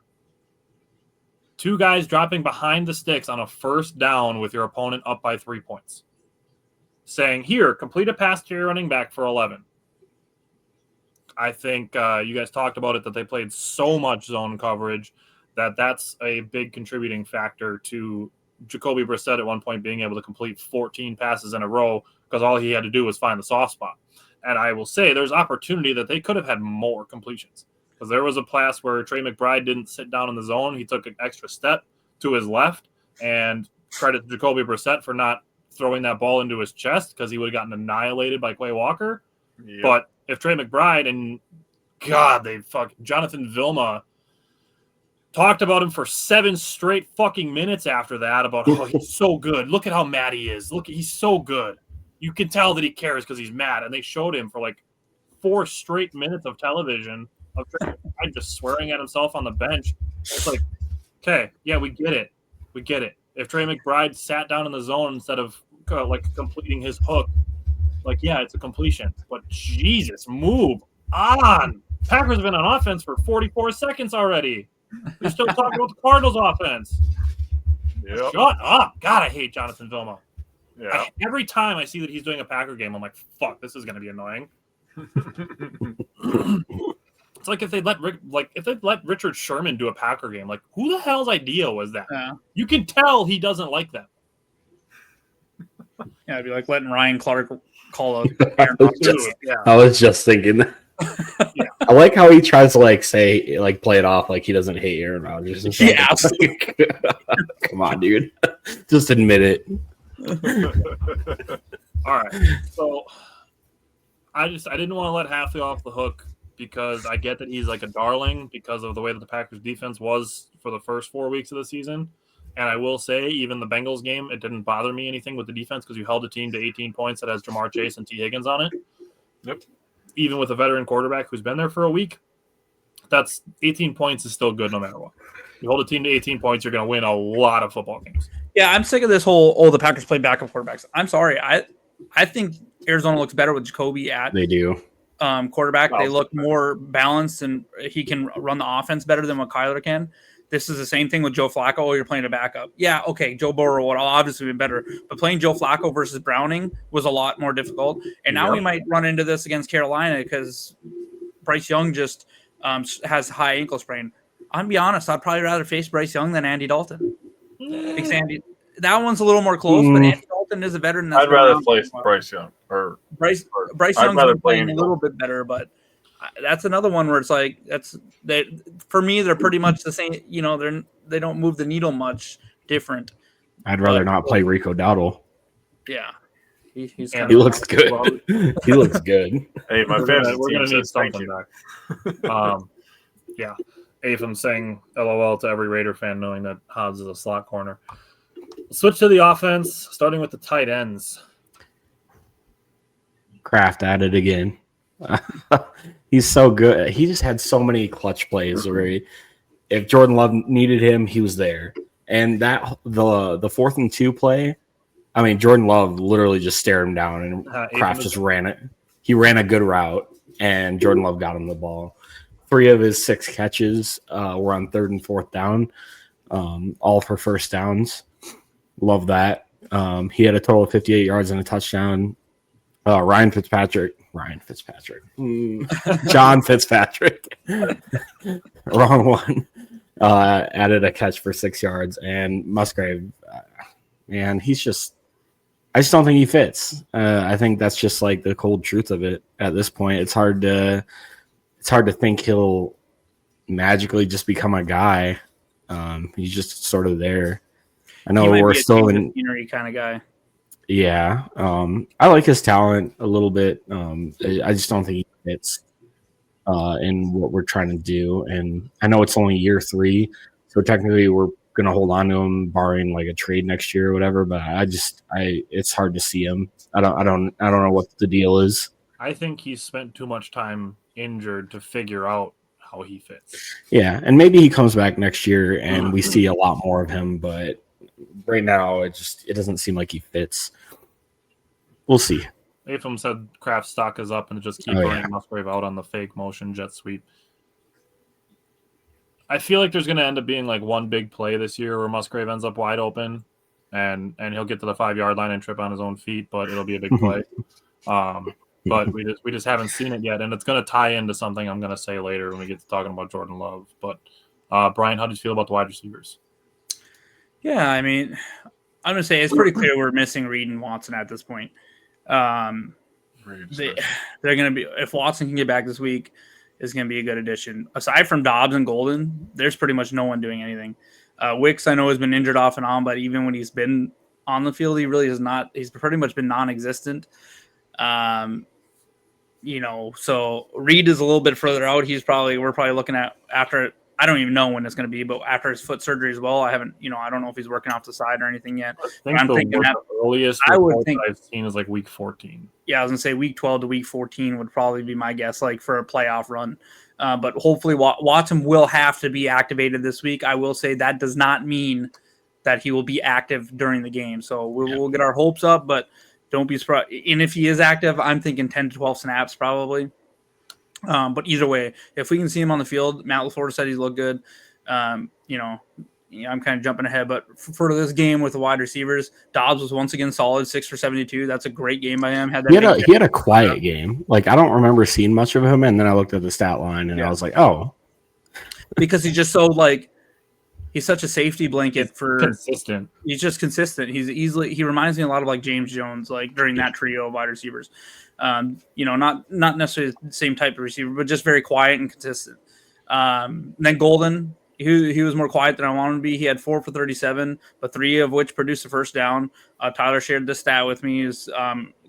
2 guys dropping behind the sticks on a 1st down with your opponent up by 3 points. Saying, here, complete a pass to your running back for 11. I think you guys talked about it, that they played so much zone coverage that's a big contributing factor to Jacoby Brissett at one point being able to complete 14 passes in a row because all he had to do was find the soft spot. And I will say there's opportunity that they could have had more completions, because there was a pass where Trey McBride didn't sit down in the zone. He took an extra step to his left, and credit to Jacoby Brissett for not throwing that ball into his chest because he would have gotten annihilated by Quay Walker. Yep. But if Trey McBride and Jonathan Vilma talked about him for 7 straight fucking minutes after that about, oh, he's so good. Look at how mad he is. Look, he's so good. You can tell that he cares because he's mad. And they showed him for like 4 straight minutes of television of Trey McBride just swearing at himself on the bench. It's like, okay, yeah, we get it. We get it. If Trey McBride sat down in the zone instead of completing his hook, yeah, it's a completion. But Jesus, move on. Packers have been on offense for 44 seconds already. You're still talking about the Cardinals offense. Yep. Shut up. God, I hate Jonathan Vilma. Yeah. Every time I see that he's doing a Packer game, I'm like, fuck, this is going to be annoying. It's like if they let Richard Sherman do a Packer game, like, who the hell's idea was that? Yeah. You can tell he doesn't like them. Yeah, it'd be like letting Ryan Clark call a Aaron Rodgers. I was just thinking that. Yeah. I like how he tries to say play it off like he doesn't hate Aaron Rodgers. Yeah, Come on, dude. Just admit it. All right. So I didn't want to let Hafley off the hook because I get that he's like a darling because of the way that the Packers defense was for the first 4 weeks of the season. And I will say, even the Bengals game, it didn't bother me anything with the defense because you held the team to 18 points that has Jamar Chase and T. Higgins on it. Yep. Even with a veteran quarterback who's been there for a week, that's 18 points is still good no matter what. You hold a team to 18 points, you're going to win a lot of football games. Yeah, I'm sick of this whole, the Packers play backup quarterbacks. I'm sorry. I think Arizona looks better with Jacoby at They do. Quarterback. They look more balanced, and he can run the offense better than what Kyler can. This is the same thing with Joe Flacco. Oh, you're playing a backup. Yeah, okay, Joe Burrow would obviously be better, but playing Joe Flacco versus Browning was a lot more difficult. And now we might run into this against Carolina because Bryce Young just has high ankle sprain. I'll be honest, I'd probably rather face Bryce Young than Andy Dalton. Because that one's a little more close, but Andy Dalton is a veteran. I'd rather play Bryce Young. Bryce Young's been playing a little bit better, but that's another one where it's like for me they're pretty much the same. They don't move the needle much different. I'd rather not play Rico Dowdle. Yeah, he looks good. He looks good. Hey, my fantasy we're team gonna need says thank something you. back. Yeah, Atham saying LOL to every Raider fan, knowing that Hobbs is a slot corner. We'll switch to the offense, starting with the tight ends. Kraft at it again. He's so good. He just had so many clutch plays where if Jordan Love needed him, he was there. And that the 4th and 2 play I mean, Jordan Love literally just stared him down, and Kraft just ran it. He ran a good route, and Jordan Love got him the ball. 3 of his 6 catches were on 3rd and 4th down, all for first downs. Love that. He had a total of 58 yards and a touchdown. John Fitzpatrick, wrong one, added a catch for 6 yards. And Musgrave, man, I just don't think he fits. I think that's just like the cold truth of it at this point. It's hard to think he'll magically just become a guy. He's just sort of there. I know we're still in kind of guy. Yeah. I like his talent a little bit. I just don't think he fits in what we're trying to do. And I know it's only year 3, so technically we're going to hold on to him barring like a trade next year or whatever, but it's hard to see him. I don't know what the deal is. I think he's spent too much time injured to figure out how he fits. Yeah, and maybe he comes back next year and we see a lot more of him, but right now it doesn't seem like he fits. We'll see. Apham said Kraft's stock is up and just keep running Musgrave out on the fake motion jet sweep. I feel like there's going to end up being like one big play this year where Musgrave ends up wide open and he'll get to the 5-yard line and trip on his own feet, but it'll be a big play. But we just haven't seen it yet, and it's going to tie into something I'm going to say later when we get to talking about Jordan Love. But Brian, how do you feel about the wide receivers? Yeah, I mean, I'm going to say it's pretty clear we're missing Reed and Watson at this point. They're going to be, if Watson can get back this week, is going to be a good addition. Aside from Dobbs and Golden, there's pretty much no one doing anything. Wicks, I know, has been injured off and on, but even when he's been on the field, he really has not. He's pretty much been non-existent. So Reed is a little bit further out. We're probably looking at after. I don't even know when it's going to be, but after his foot surgery as well, I don't know if he's working off the side or anything yet. I'm thinking the earliest I've seen is like week 14. Yeah, I was going to say week 12 to week 14 would probably be my guess, like for a playoff run. But hopefully Watson will have to be activated this week. I will say that does not mean that he will be active during the game. So we'll get our hopes up, but don't be surprised. And if he is active, I'm thinking 10 to 12 snaps probably. But either way, if we can see him on the field, Matt LaFleur said he's looked good. I'm kind of jumping ahead, but for this game with the wide receivers, Dobbs was once again solid, 6 for 72. That's a great game by him. He had a quiet game. Like, I don't remember seeing much of him, and then I looked at the stat line, and I was like, oh. Because he's just so, like, he's such a safety blanket for consistent. He's just consistent. He reminds me a lot of like James Jones, like during that trio of wide receivers. Not necessarily the same type of receiver, but just very quiet and consistent. Then Golden, he was more quiet than I wanted him to be. He had 4 for 37, but 3 of which produced a first down. Tyler shared this stat with me.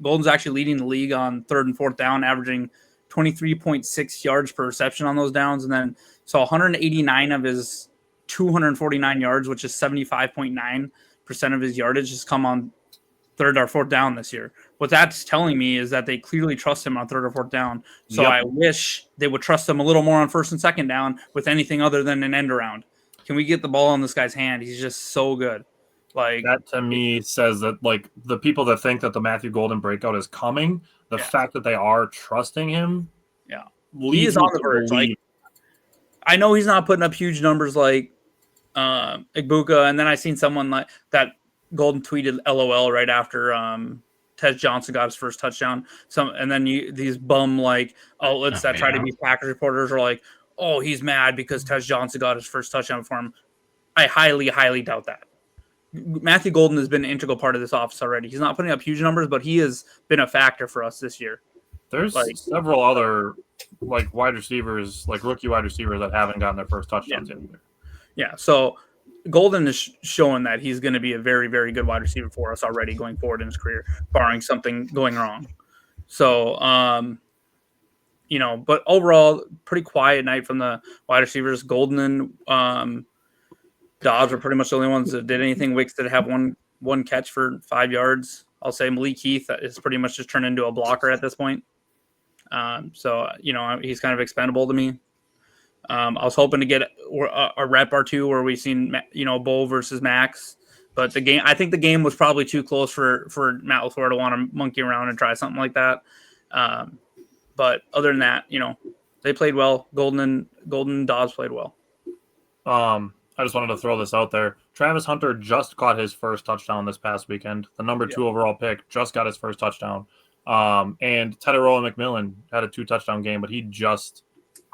Golden's actually leading the league on 3rd and 4th down, averaging 23.6 yards per reception on those downs, and then 189 of his 249 yards, which is 75.9% of his yardage, has come on 3rd or 4th down this year. What that's telling me is that they clearly trust him on 3rd or 4th down. So I wish they would trust him a little more on 1st and 2nd down with anything other than an end around. Can we get the ball in this guy's hand? He's just so good. Like, that to me says that, like, the people that think that the Matthew Golden breakout is coming, the fact that they are trusting him, he is on the verge. Like, I know he's not putting up huge numbers like Igbuka, and then I seen someone like that Golden tweeted LOL right after Tez Johnson got his first touchdown. And then these bum like outlets that try to be Packers reporters are like, oh, he's mad because Tez Johnson got his first touchdown for him. I highly, highly doubt that. Matthew Golden has been an integral part of this offense already. He's not putting up huge numbers, but he has been a factor for us this year. There's several other like wide receivers, like rookie wide receivers that haven't gotten their first touchdowns yet. Yeah, so Golden is showing that he's going to be a very, very good wide receiver for us already going forward in his career, barring something going wrong. So, but overall, pretty quiet night from the wide receivers. Golden and Dobbs were pretty much the only ones that did anything. Wicks did have one catch for 5 yards. I'll say Malik Heath is pretty much just turned into a blocker at this point. He's kind of expendable to me. I was hoping to get a rep or two where we've seen, Bo versus Max, But I think the game was probably too close for Matt LaFleur to want to monkey around and try something like that. But other than that, they played well. Golden and Dobbs played well. I just wanted to throw this out there. Travis Hunter just caught his first touchdown this past weekend. The number 2 overall pick just got his first touchdown. And Teteroa McMillan had a 2-touchdown game, but he just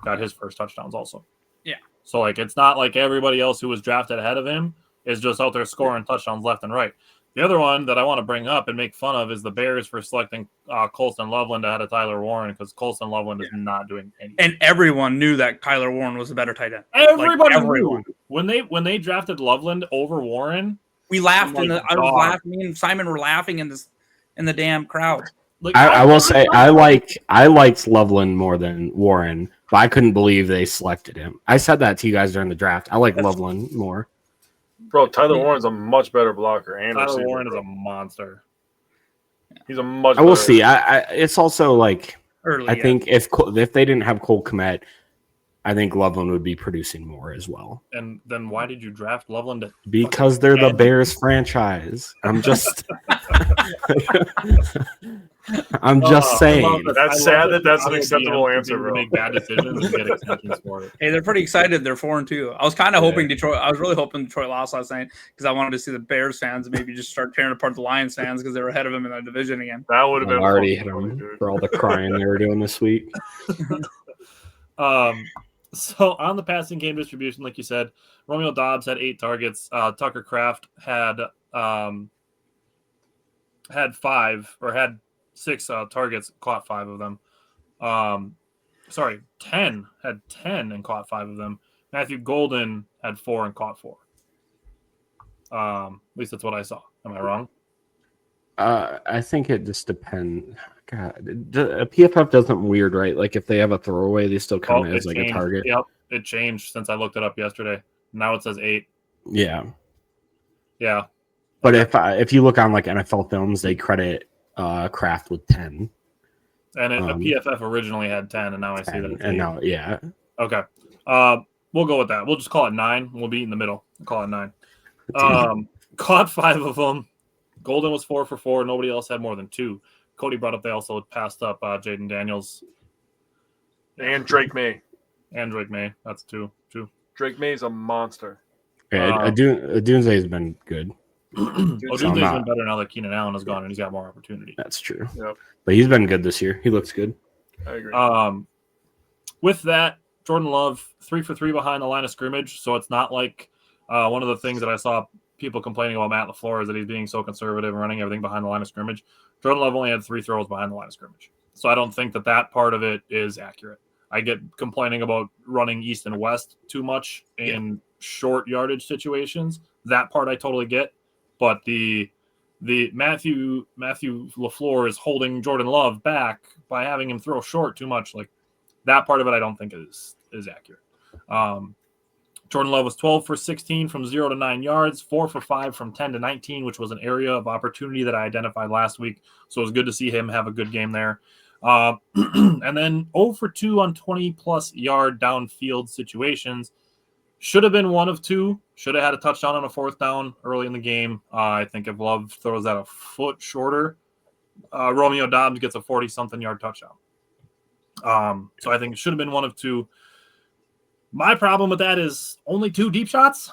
got his first touchdowns also. Yeah. So, it's not like everybody else who was drafted ahead of him is just out there scoring touchdowns left and right. The other one that I want to bring up and make fun of is the Bears for selecting Colston Loveland ahead of Tyler Warren, because Colston Loveland is not doing anything. And everyone knew that Kyler Warren was a better tight end. Everybody knew. When they drafted Loveland over Warren, we laughed. I was laughing. Me and Simon were laughing in the damn crowd. I will say I liked Loveland more than Warren, but I couldn't believe they selected him. I said that to you guys during the draft. I like Loveland more. Bro, Tyler Warren's a much better blocker. And Tyler Warren is a monster. He's a much. I will see. It's also like early. I think if they didn't have Cole Kmet, I think Loveland would be producing more as well. And then why did you draft Loveland? Because they're the Bears franchise. I'm just saying. That's sad that's an acceptable answer, bro. Make bad decisions and get extensions for it. Hey, they're pretty excited. They're 4-2. I was kind of hoping Detroit. I was really hoping Detroit lost last night because I wanted to see the Bears fans maybe just start tearing apart the Lions fans because they were ahead of them in the division again. That would have been already hit them for all the crying they were doing this week. So on the passing game distribution, like you said, Romeo Dobbs had 8 targets. Tucker Kraft had 6 targets, caught 5 of them. 10 had 10 and caught 5 of them. Matthew Golden had 4 and caught 4. At least that's what I saw. Am I wrong? I think it just depends. God, a PFF does something weird, right? Like if they have a throwaway, they still count it as like changed. A target. Yep, it changed since I looked it up yesterday. Now it says 8. Yeah. But if you look on like NFL films, they credit Kraft with 10. And a PFF originally had 10, and now I see that it's 8. And now, yeah. Okay. We'll go with that. We'll just call it 9. We'll be in the middle. We'll call it 9. Caught 5 of them. Golden was 4 for 4. Nobody else had more than 2. Cody brought up they also passed up Jaden Daniels. And Drake May. That's 2. Drake May's a monster. Odunze has been good. Odunze's been better now that Keenan Allen is gone and he's got more opportunity. That's true. Yep. But he's been good this year. He looks good. I agree. With that, Jordan Love 3 for 3 behind the line of scrimmage. So it's not like one of the things that I saw people complaining about Matt LaFleur is that he's being so conservative and running everything behind the line of scrimmage. Jordan Love only had 3 throws behind the line of scrimmage. So I don't think that part of it is accurate. I get complaining about running east and west too much in short yardage situations. That part I totally get. But the Matthew LaFleur is holding Jordan Love back by having him throw short too much. Like that part of it I don't think is accurate. Jordan Love was 12 for 16 from 0 to 9 yards, 4 for 5 from 10 to 19, which was an area of opportunity that I identified last week. So it was good to see him have a good game there. And then 0 for 2 on 20-plus yard downfield situations. Should have been 1 of 2. Should have had a touchdown on a 4th down early in the game. I think if Love throws that a foot shorter, Romeo Dobbs gets a 40-something yard touchdown. So I think it should have been 1 of 2. My problem with that is only 2 deep shots.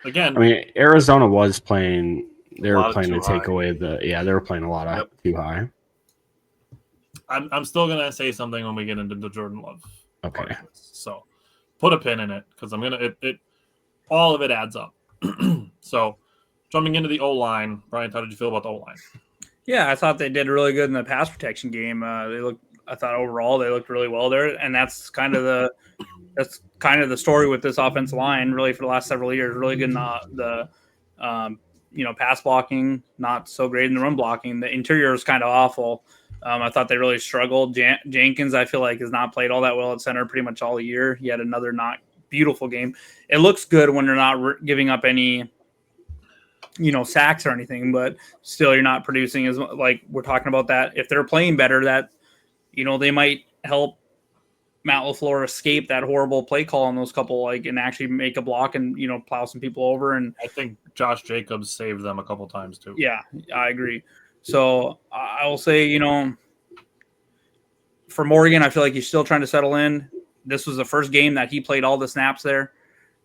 Again, I mean, Arizona was playing. They were playing to take high. away they were playing a lot of too high. I'm still gonna say something when we get into the Jordan Love. Okay. So put a pin in it because I'm gonna it all of it adds up. So jumping into the O-line, Brian, how did you feel about the O-line? Yeah, I thought they did really good in the pass protection game. I thought overall they looked really well there, and that's kind of the story with this offensive line really for the last several years. Really good in the pass blocking, not so great in the run blocking. The interior is kind of awful. I thought they really struggled. Jenkins, I feel like, has not played all that well at center pretty much all year. He had another not beautiful game. It looks good when they're not giving up any sacks or anything, but still you're not producing as like we're talking about that. If they're playing better, that they might help Matt LaFleur escape that horrible play call on those couple, and actually make a block and, plow some people over. And I think Josh Jacobs saved them a couple times too. Yeah, I agree. So I will say, for Morgan, I feel like he's still trying to settle in. This was the first game that he played all the snaps there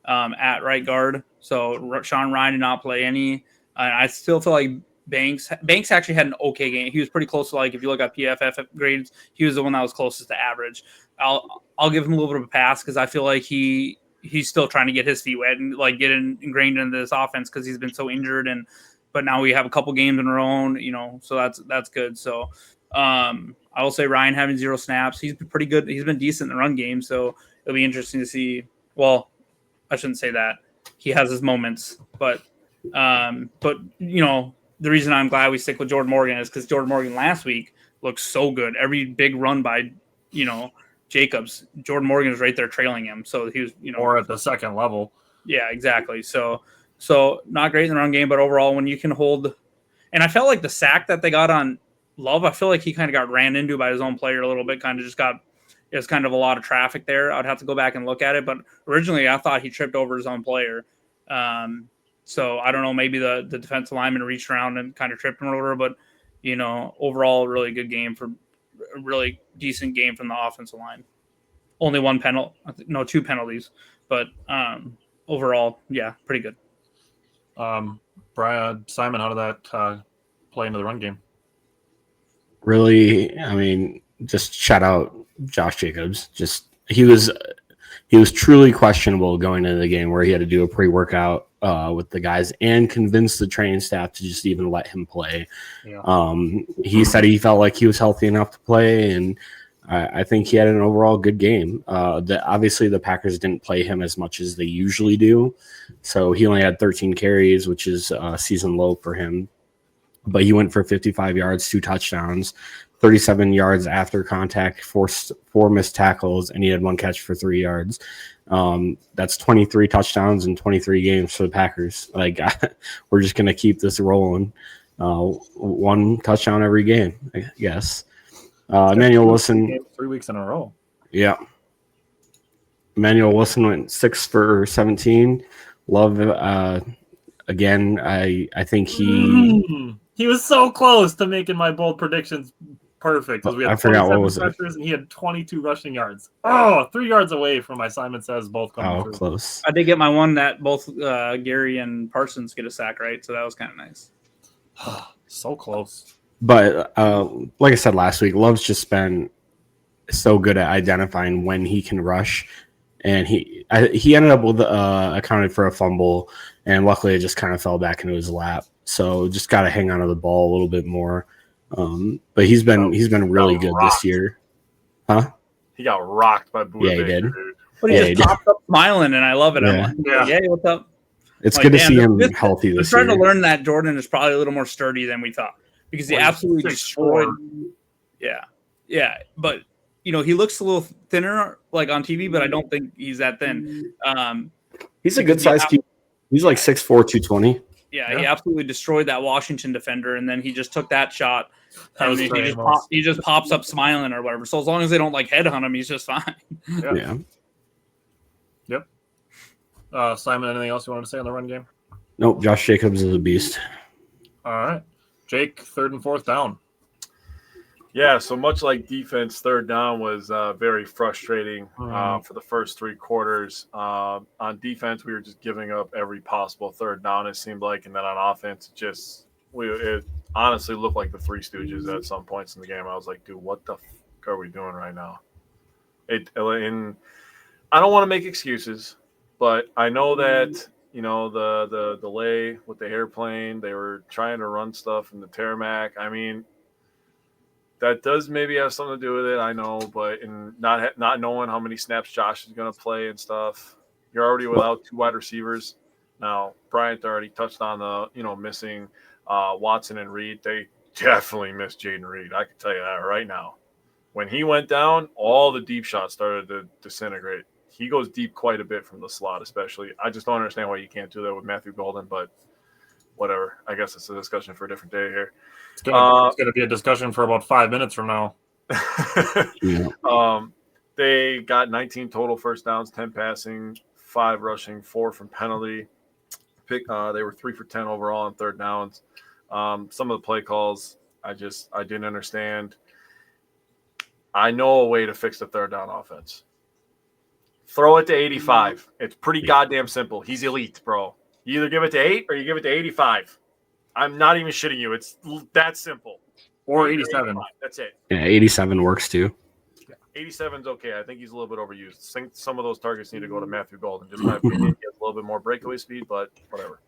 at right guard. So Sean Ryan did not play any. I still feel like Banks actually had an okay game. He was pretty close to, if you look at PFF grades, he was the one that was closest to average. I'll give him a little bit of a pass because I feel like he's still trying to get his feet wet and get ingrained into this offense because he's been so injured. But now we have a couple games in our own, so that's good. So I will say Ryan having 0 snaps. He's been pretty good. He's been decent in the run game. So it'll be interesting to see. Well, I shouldn't say that. He has his moments, but the reason I'm glad we stick with Jordan Morgan is because Jordan Morgan last week looked so good. Every big run by, Jacobs, Jordan Morgan was right there trailing him. So he was, or at the second level. Yeah, exactly. So not great in the run game, but overall when you can hold, and I felt like the sack that they got on Love, I feel like he kind of got ran into by his own player a little bit, it was kind of a lot of traffic there. I'd have to go back and look at it, but originally I thought he tripped over his own player. So I don't know, maybe the defensive lineman reached around and kind of tripped him or whatever, but, overall, really good game a really decent game from the offensive line. Only 1 penalty, 2 penalties, but overall, yeah, pretty good. Brian, Simon, how did that play into the run game? Really, I mean, just shout out Josh Jacobs. He was truly questionable going into the game where he had to do a pre-workout with the guys and convince the training staff to just even let him play. Yeah. He said he felt like he was healthy enough to play, and I think he had an overall good game. Obviously, the Packers didn't play him as much as they usually do, so he only had 13 carries, which is a season low for him. But he went for 55 yards, 2 touchdowns, 37 yards after contact, 4 missed tackles, and he had 1 catch for 3 yards. That's 23 touchdowns in 23 games for the Packers. We're just going to keep this rolling. 1 touchdown every game, I guess. Emmanuel Wilson. 3 weeks in a row. Yeah. Emmanuel Wilson went 6 for 17. Love, again, I think he was so close to making my bold predictions perfect. We had I forgot what was pressures, and he had 22 rushing yards. Oh, 3 yards away from my Simon Says both coming through. Close. I did get my one that both Gary and Parsons get a sack, right? So that was kind of nice. So close. But like I said last week, Love's just been so good at identifying when he can rush. And he ended up with accounted for a fumble, and luckily it just kind of fell back into his lap. So just got to hang on to the ball a little bit more. But he's been really good this year. Huh? He got rocked by Buda Yeah, he Baker, did. dude. But he just popped up smiling, and I love it. Yeah. I'm like, yeah, what's up? It's good to see him healthy this year. I'm starting to learn that Jordan is probably a little more sturdy than we thought because he absolutely destroyed. Yeah. But, he looks a little thinner on TV, but I don't think he's that thin. He's a good size kid. He's like 6'4", 220. Yeah, he absolutely destroyed that Washington defender, and then he just took that shot. And he just pops up smiling or whatever. So as long as they don't headhunt him, he's just fine. Yeah. Yep. Simon, anything else you wanted to say on the run game? Nope. Josh Jacobs is a beast. All right, Jake, 3rd and 4th down. Yeah, so much like defense, 3rd down was very frustrating for the first 3 quarters. On defense, we were just giving up every possible 3rd down, it seemed like. And then on offense, it honestly looked like the Three Stooges at some points in the game. I was like, dude, what the fuck are we doing right now? And I don't want to make excuses, but I know that, the delay with the airplane, they were trying to run stuff in the tarmac. I mean, that does maybe have something to do with it, I know, but in not knowing how many snaps Josh is going to play and stuff, you're already without 2 wide receivers. Now, Bryant already touched on the, missing Watson and Reed. They definitely missed Jaden Reed. I can tell you that right now. When he went down, all the deep shots started to disintegrate. He goes deep quite a bit from the slot, especially. I just don't understand why you can't do that with Matthew Golden, but whatever. I guess it's a discussion for a different day here. It's going to be a discussion for about 5 minutes from now. Yeah. They got 19 total first downs, 10 passing, 5 rushing, 4 from penalty. They were 3 for 10 overall on third downs. Some of the play calls, I didn't understand. I know a way to fix the third down offense. Throw it to 85. It's pretty goddamn simple. He's elite, bro. You either give it to 8 or you give it to 85. I'm not even shitting you. It's that simple. Or 87. That's it. Yeah, 87 works too. 87's okay. I think he's a little bit overused. I think some of those targets need to go to Matthew Golden. Just my opinion, he has a little bit more breakaway speed, but whatever.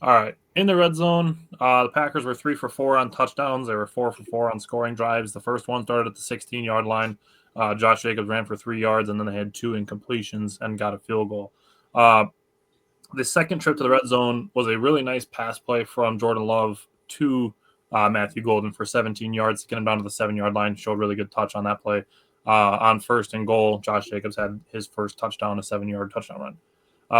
All right. In the red zone, the Packers were 3 for 4 on touchdowns. They were 4 for 4 on scoring drives. The first one started at the 16-yard line. Josh Jacobs ran for 3 yards, and then they had 2 incompletions and got a field goal. The second trip to the red zone was a really nice pass play from Jordan Love to Matthew Golden for 17 yards to get him down to the 7-yard line. Showed really good touch on that play. On first and goal, Josh Jacobs had his first touchdown, a 7-yard touchdown run.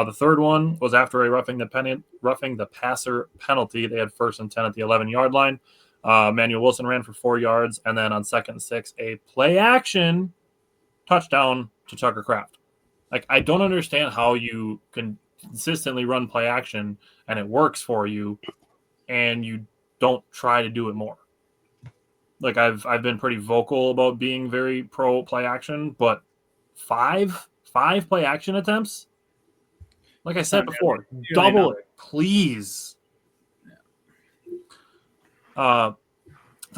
The third one was after a roughing the passer penalty. They had first and 10 at the 11-yard line. Manuel Wilson ran for 4 yards, and then on 2nd and 6, a play-action touchdown to Tucker Kraft. Like, I don't understand how you can consistently run play-action, and it works for you, and you don't try to do it more. Like, I've been pretty vocal about being very pro play-action, but five play-action attempts? Like I said before, double it, please. The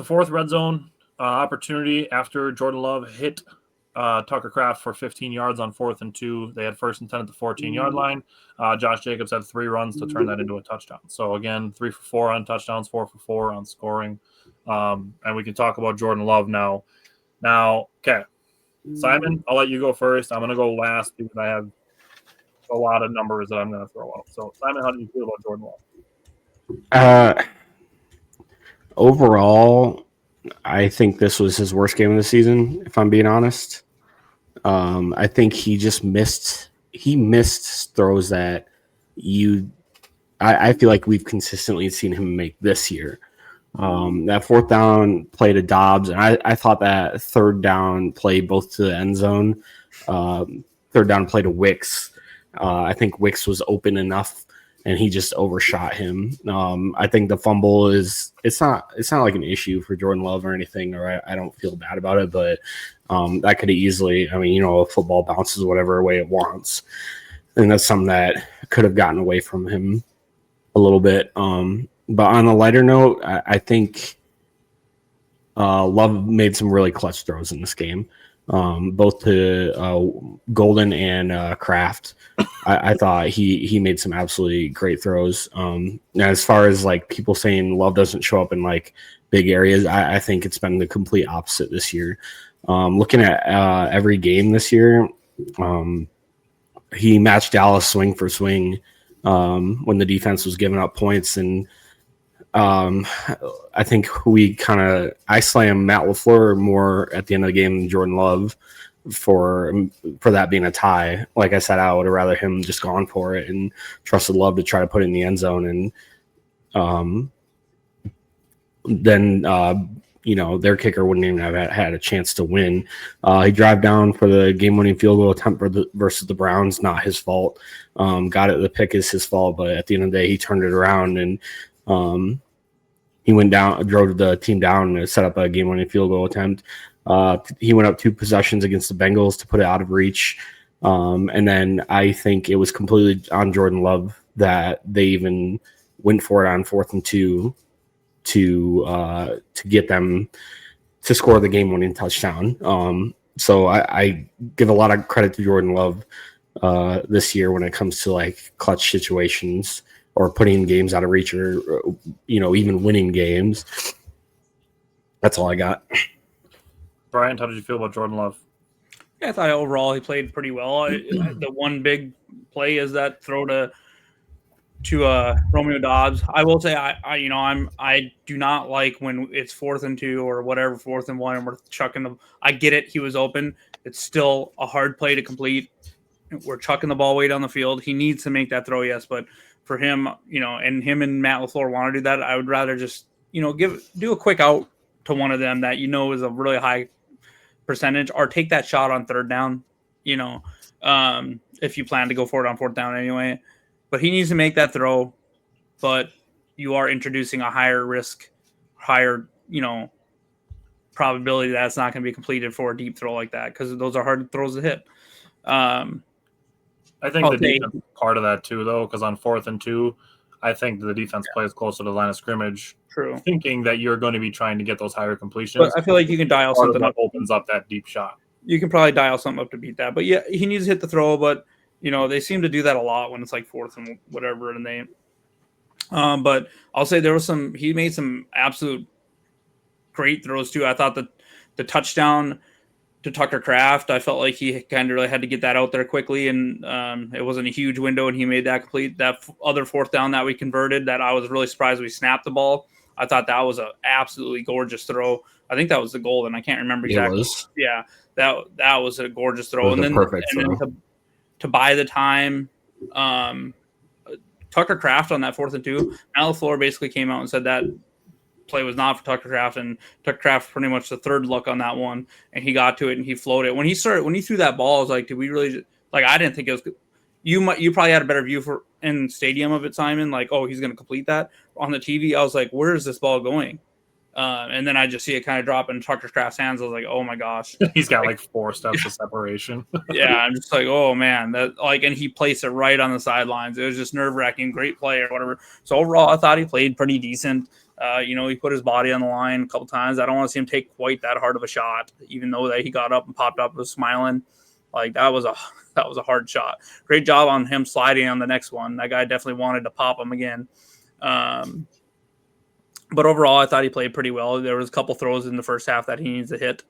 fourth red zone opportunity after Jordan Love hit Tucker Kraft for 15 yards on 4th and 2. They had first and 10 at the 14-yard line. Josh Jacobs had 3 runs to turn that into a touchdown. So, again, 3 for 4 on touchdowns, 4 for 4 on scoring. And we can talk about Jordan Love now. Okay, Simon, I'll let you go first. I'm going to go last because I have a lot of numbers that I'm going to throw out. So, Simon, how do you feel about Jordan Love? Overall, I think this was his worst game of the season, if I'm being honest. I think he just missed throws that I feel like we've consistently seen him make this year. That 4th down play to Dobbs, and I thought that 3rd down play both to the end zone, 3rd down play to Wicks. I think Wicks was open enough, and he just overshot him. I think the fumble it's not like an issue for Jordan Love or anything, or I don't feel bad about it, but that could have easily, a football bounces whatever way it wants, and that's something that could have gotten away from him a little bit. But on a lighter note, I think Love made some really clutch throws in this game, both to Golden and Kraft. I thought he made some absolutely great throws. As far as like people saying Love doesn't show up in like big areas, I think it's been the complete opposite this year. Looking at every game this year, he matched Dallas swing for swing when the defense was giving up points, and I think I slammed Matt LaFleur more at the end of the game than Jordan Love for that being a tie. Like I said, I would have rather him just gone for it and trusted Love to try to put it in the end zone. And then their kicker wouldn't even have had a chance to win. He drive down for the game-winning field goal attempt versus the Browns. Not his fault. Got it. The pick is his fault, but at the end of the day, he turned it around and he went down, drove the team down, and set up a game-winning field goal attempt. He went up 2 possessions against the Bengals to put it out of reach. And then I think it was completely on Jordan Love that they even went for it on 4th and 2 to get them to score the game-winning touchdown. So I give a lot of credit to Jordan Love this year when it comes to like clutch situations or putting games out of reach or even winning games. That's all I got. Brian, how did you feel about Jordan Love? Yeah, I thought overall he played pretty well. The one big play is that throw to Romeo Dobbs. I will say I do not like when it's 4th and 2 or whatever, 4th and 1, and we're chucking them. I get it. He was open. It's still a hard play to complete. We're chucking the ball way down the field. He needs to make that throw, yes, but for him, and him and Matt LaFleur want to do that, I would rather just, do a quick out to one of them that is a really high percentage, or take that shot on third down, if you plan to go for it on fourth down anyway. But he needs to make that throw, but you are introducing a higher risk, higher, probability that's not going to be completed for a deep throw like that, because those are hard throws to hit. I think the defense is part of that too, though, because on 4th and 2, I think the defense plays closer to the line of scrimmage, thinking that you're going to be trying to get those higher completions. But I feel like you can dial something up. Opens up that deep shot. You can probably dial something up to beat that. But yeah, he needs to hit the throw. But they seem to do that a lot when it's like 4th and whatever. And they, but I'll say he made some absolute great throws too. I thought that the touchdown to Tucker Kraft, I felt like he kind of really had to get that out there quickly, and it wasn't a huge window, and he made that complete. That other fourth down that we converted, that I was really surprised we snapped the ball. I thought that was an absolutely gorgeous throw. I think that was the goal, and I can't remember exactly. Yeah, that was a gorgeous throw. And then to buy the time, Tucker Kraft on that 4th and 2, Matt LaFleur basically came out and said that play was not for Tucker Kraft, and Tucker Kraft pretty much the third look on that one, and he got to it and he floated. When he threw that ball, I was like, did we really I didn't think it was. You probably had a better view in stadium of it, Simon. Like, oh, he's going to complete that. On the TV, I was like, where is this ball going? And then I just see it kind of drop in Tucker Kraft's hands. I was like, oh my gosh, he's got like 4 steps of separation. Yeah, I'm just like, oh man, and he placed it right on the sidelines. It was just nerve wracking. Great play or whatever. So overall, I thought he played pretty decent. He put his body on the line a couple times. I don't want to see him take quite that hard of a shot, even though that he got up and popped up and was smiling. Like that was a hard shot. Great job on him sliding on the next one. That guy definitely wanted to pop him again. But overall, I thought he played pretty well. There was a couple throws in the first half that he needs to hit,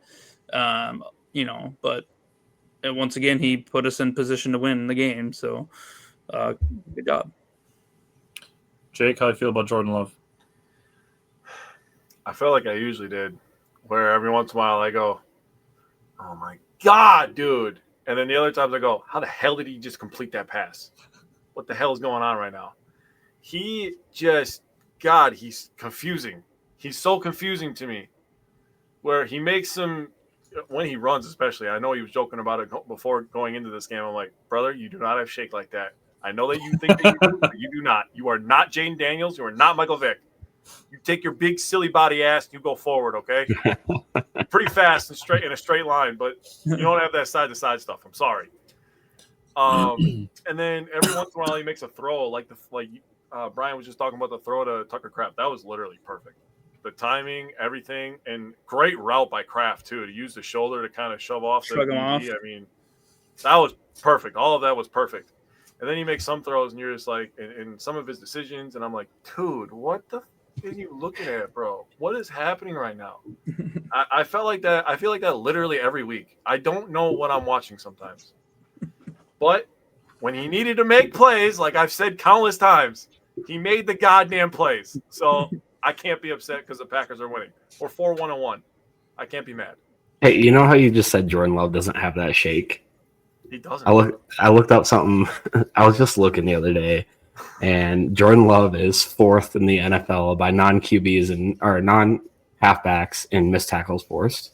but once again, he put us in position to win the game. So good job. Jake, how do you feel about Jordan Love? I feel like I usually did, where every once in a while I go, oh my God, dude. And then the other times I go, how the hell did he just complete that pass? What the hell is going on right now? He just, God, he's confusing. He's so confusing to me, where he makes some, when he runs especially, I know he was joking about it before going into this game. I'm like, brother, you do not have shake like that. I know that you think that you do, but you do not. You are not Jaden Daniels. You are not Michael Vick. You take your big silly body ass and you go forward, okay? Pretty fast and straight in a straight line, but you don't have that side to side stuff. I'm sorry. And then every once in a while he makes a throw like Brian was just talking about the throw to Tucker Kraft. That was literally perfect. The timing, everything, and great route by Kraft too, to use the shoulder to kind of shove off the DB. I mean, that was perfect. All of that was perfect. And then he makes some throws and you're just like, in some of his decisions, and I'm like, dude, what the are you looking at, bro? What is happening right now? I felt like that. I feel like that literally every week. I don't know what I'm watching sometimes. But when he needed to make plays, like I've said countless times, he made the goddamn plays. So I can't be upset because the Packers are winning. We're 4-1-1. I can't be mad. Hey, you know how you just said Jordan Love doesn't have that shake? He doesn't. I looked up something. I was just looking the other day, and Jordan Love is 4th in the NFL by non-QBs or non-halfbacks in missed tackles forced.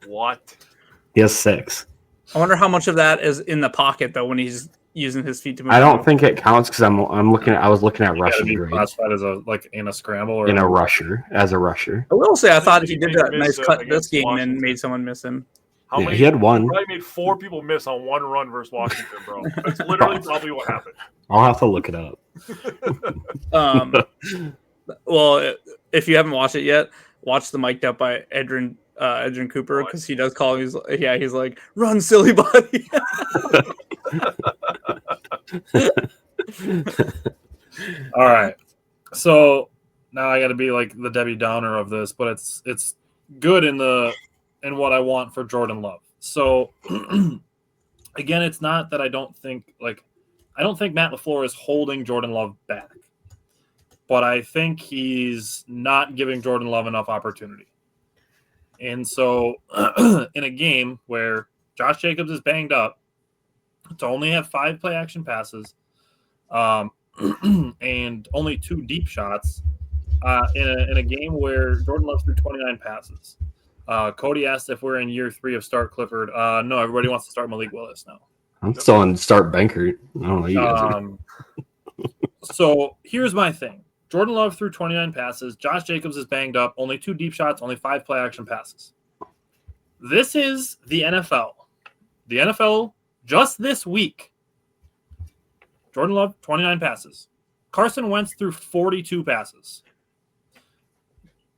What? He has 6. I wonder how much of that is in the pocket though when he's using his feet to move. I don't think it counts because I was looking at rushing grades. Classified as in a scramble or in a rusher as a rusher. I will say I thought he did that nice cut this game and made someone miss him. He had one. He probably made 4 people miss on one run versus Washington, bro. That's literally probably what happened. I'll have to look it up. Well, if you haven't watched it yet, watch the mic'd up by Edrin Cooper because he does call him. He's like, run, silly body. All right. So now I got to be like the Debbie Downer of this, but it's good in what I want for Jordan Love. So again, it's not that I don't think Matt LaFleur is holding Jordan Love back, but I think he's not giving Jordan Love enough opportunity. And so in a game where Josh Jacobs is banged up, to only have 5 play action passes and only 2 deep shots in a game where Jordan Love threw 29 passes. Cody asked if we're in year 3 of Start Clifford. No, everybody wants to start Malik Willis now. I'm still on start Bankert. I don't know. You guys are. So here's my thing. Jordan Love threw 29 passes. Josh Jacobs is banged up. Only 2 deep shots, only 5 play action passes. This is the NFL. The NFL just this week. Jordan Love, 29 passes. Carson Wentz threw 42 passes.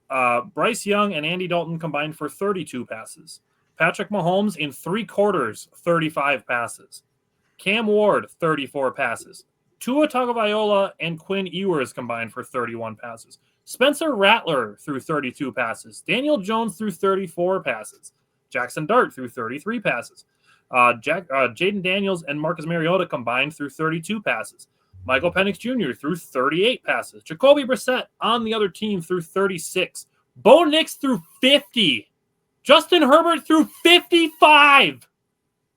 Bryce Young and Andy Dalton combined for 32 passes. Patrick Mahomes in 3 quarters, 35 passes. Cam Ward, 34 passes. Tua Tagovailoa and Quinn Ewers combined for 31 passes. Spencer Rattler threw 32 passes. Daniel Jones threw 34 passes. Jackson Dart threw 33 passes. Jaden Daniels and Marcus Mariota combined threw 32 passes. Michael Penix Jr. threw 38 passes. Jacoby Brissett on the other team threw 36. Bo Nix threw 50. Justin Herbert threw 55.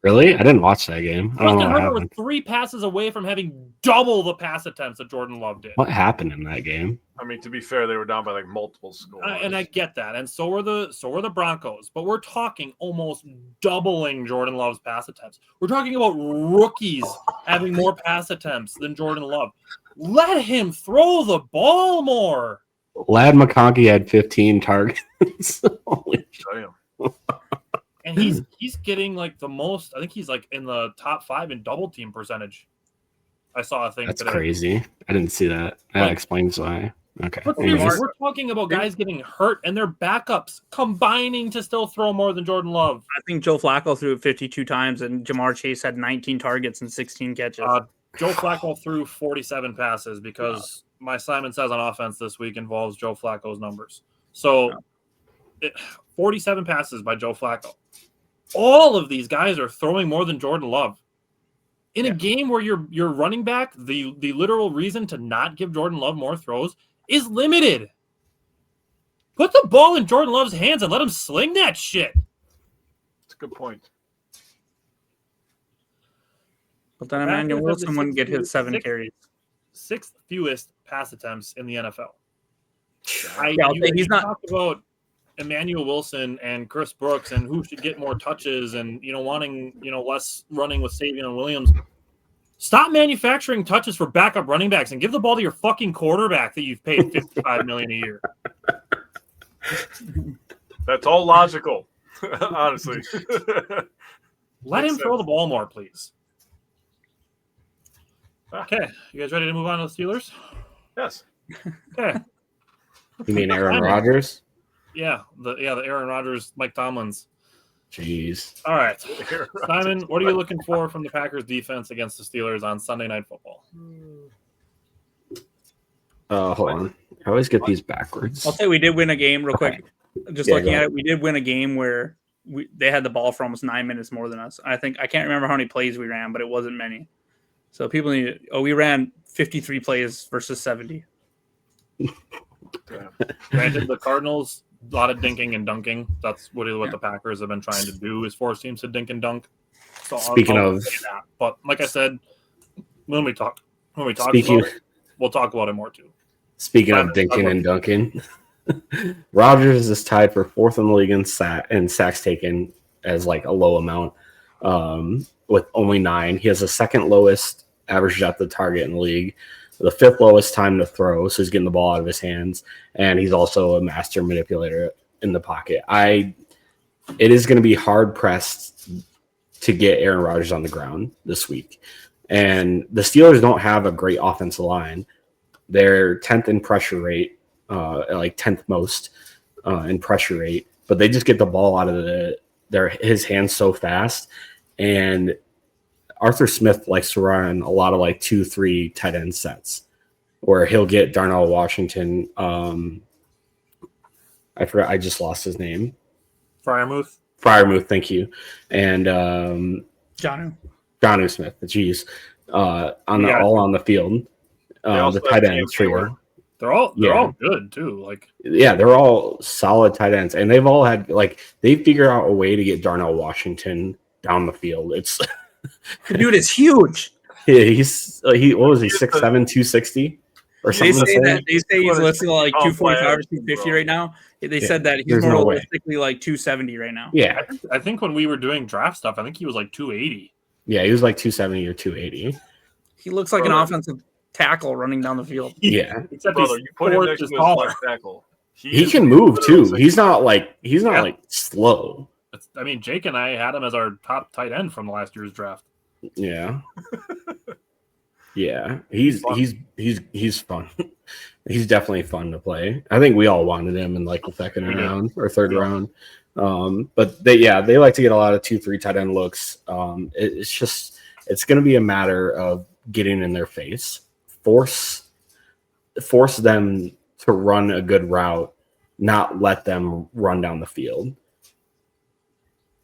Really? I didn't watch that game. I don't know Justin what Herbert was happened. 3 passes away from having double the pass attempts that Jordan Love did. What happened in that game? I mean, to be fair, they were down by like multiple scores. And I get that, and so were the Broncos. But we're talking almost doubling Jordan Love's pass attempts. We're talking about rookies having more pass attempts than Jordan Love. Let him throw the ball more. Lad McConkey had 15 targets. Holy shit. Damn. And he's getting like the most. I think he's like in the top 5 in double team percentage. I saw a thing That's today. crazy. I didn't see that. That explains why. Okay. But seriously, we're talking about guys getting hurt and their backups combining to still throw more than Jordan Love. I think Joe Flacco threw it 52 times, and Jamar Chase had 19 targets and 16 catches. Joe Flacco threw 47 passes because my Simon Says on Offense this week involves Joe Flacco's numbers. So 47 passes by Joe Flacco. All of these guys are throwing more than Jordan Love. In a game where your running back, the literal reason to not give Jordan Love more throws is limited. Put the ball in Jordan Love's hands and let him sling that shit. That's a good point. But then Emmanuel Wilson wouldn't get his 7 carries. 6th fewest pass attempts in the NFL. He's not talked about Emmanuel Wilson and Chris Brooks and who should get more touches and wanting less running with Savion Williams. Stop manufacturing touches for backup running backs and give the ball to your fucking quarterback that you've paid $55 million a year. That's all logical, honestly. Let him throw the ball more, please. Okay, you guys ready to move on to the Steelers? Yes. Okay. You mean Aaron Rodgers? Yeah, the Aaron Rodgers, Mike Tomlins. Jeez. All right, Simon, what are you looking for from the Packers defense against the Steelers on Sunday Night Football? Hold on. I always get these backwards. I'll say we did win a game real quick. Just looking go at it, we did win a game where they had the ball for almost 9 minutes more than us. I can't remember how many plays we ran, but it wasn't many. So people need. We ran 53 plays versus 70. Granted, the Cardinals, a lot of dinking and dunking. That's what the Packers have been trying to do, is force teams to dink and dunk. So Speaking of say that. But like I said, when we talk about it, we'll talk about it more too. Speaking of dinking and dunking, Rodgers is tied for 4th in the league in sacks taken as like a low amount with only 9. He has the 2nd lowest average depth of target in the league, the 5th lowest time to throw, so he's getting the ball out of his hands, and he's also a master manipulator in the pocket. It is going to be hard pressed to get Aaron Rodgers on the ground this week, and the Steelers don't have a great offensive line. They're 10th in pressure rate, like 10th most in pressure rate, but they just get the ball out of his hands so fast. And Arthur Smith likes to run a lot of like 2-3 tight end sets where he'll get Darnell Washington. I forgot. I just lost his name. Freiermuth, thank you. And Jonnu Smith. Jeez. All on the field. The tight end trio. They're all good too. Like, yeah, they're all solid tight ends, and they've all had they figure out a way to get Darnell Washington down the field. It's the dude is huge. Yeah, what was he 6'7", 260? or They something. say he's listed like Oh, 245 or player, 250 bro. right now. They Yeah, said that he's there's more no way. realistically like 270 right now. Yeah, I think when we were doing draft stuff, I think he was like 280. yeah, he was like 270 or 280. He looks like an Brother. offensive tackle running down the field. Yeah, Except Brother, he's you put him 4 next inches to his taller. left tackle. he is can move literally too. He's not like slow. I mean, Jake and I had him as our top tight end from last year's draft. Yeah, yeah, he's fun. He's definitely fun to play. I think we all wanted him in like the second round or third round. But they like to get a lot of 2-3 tight end looks. It's going to be a matter of getting in their face, force them to run a good route, not let them run down the field.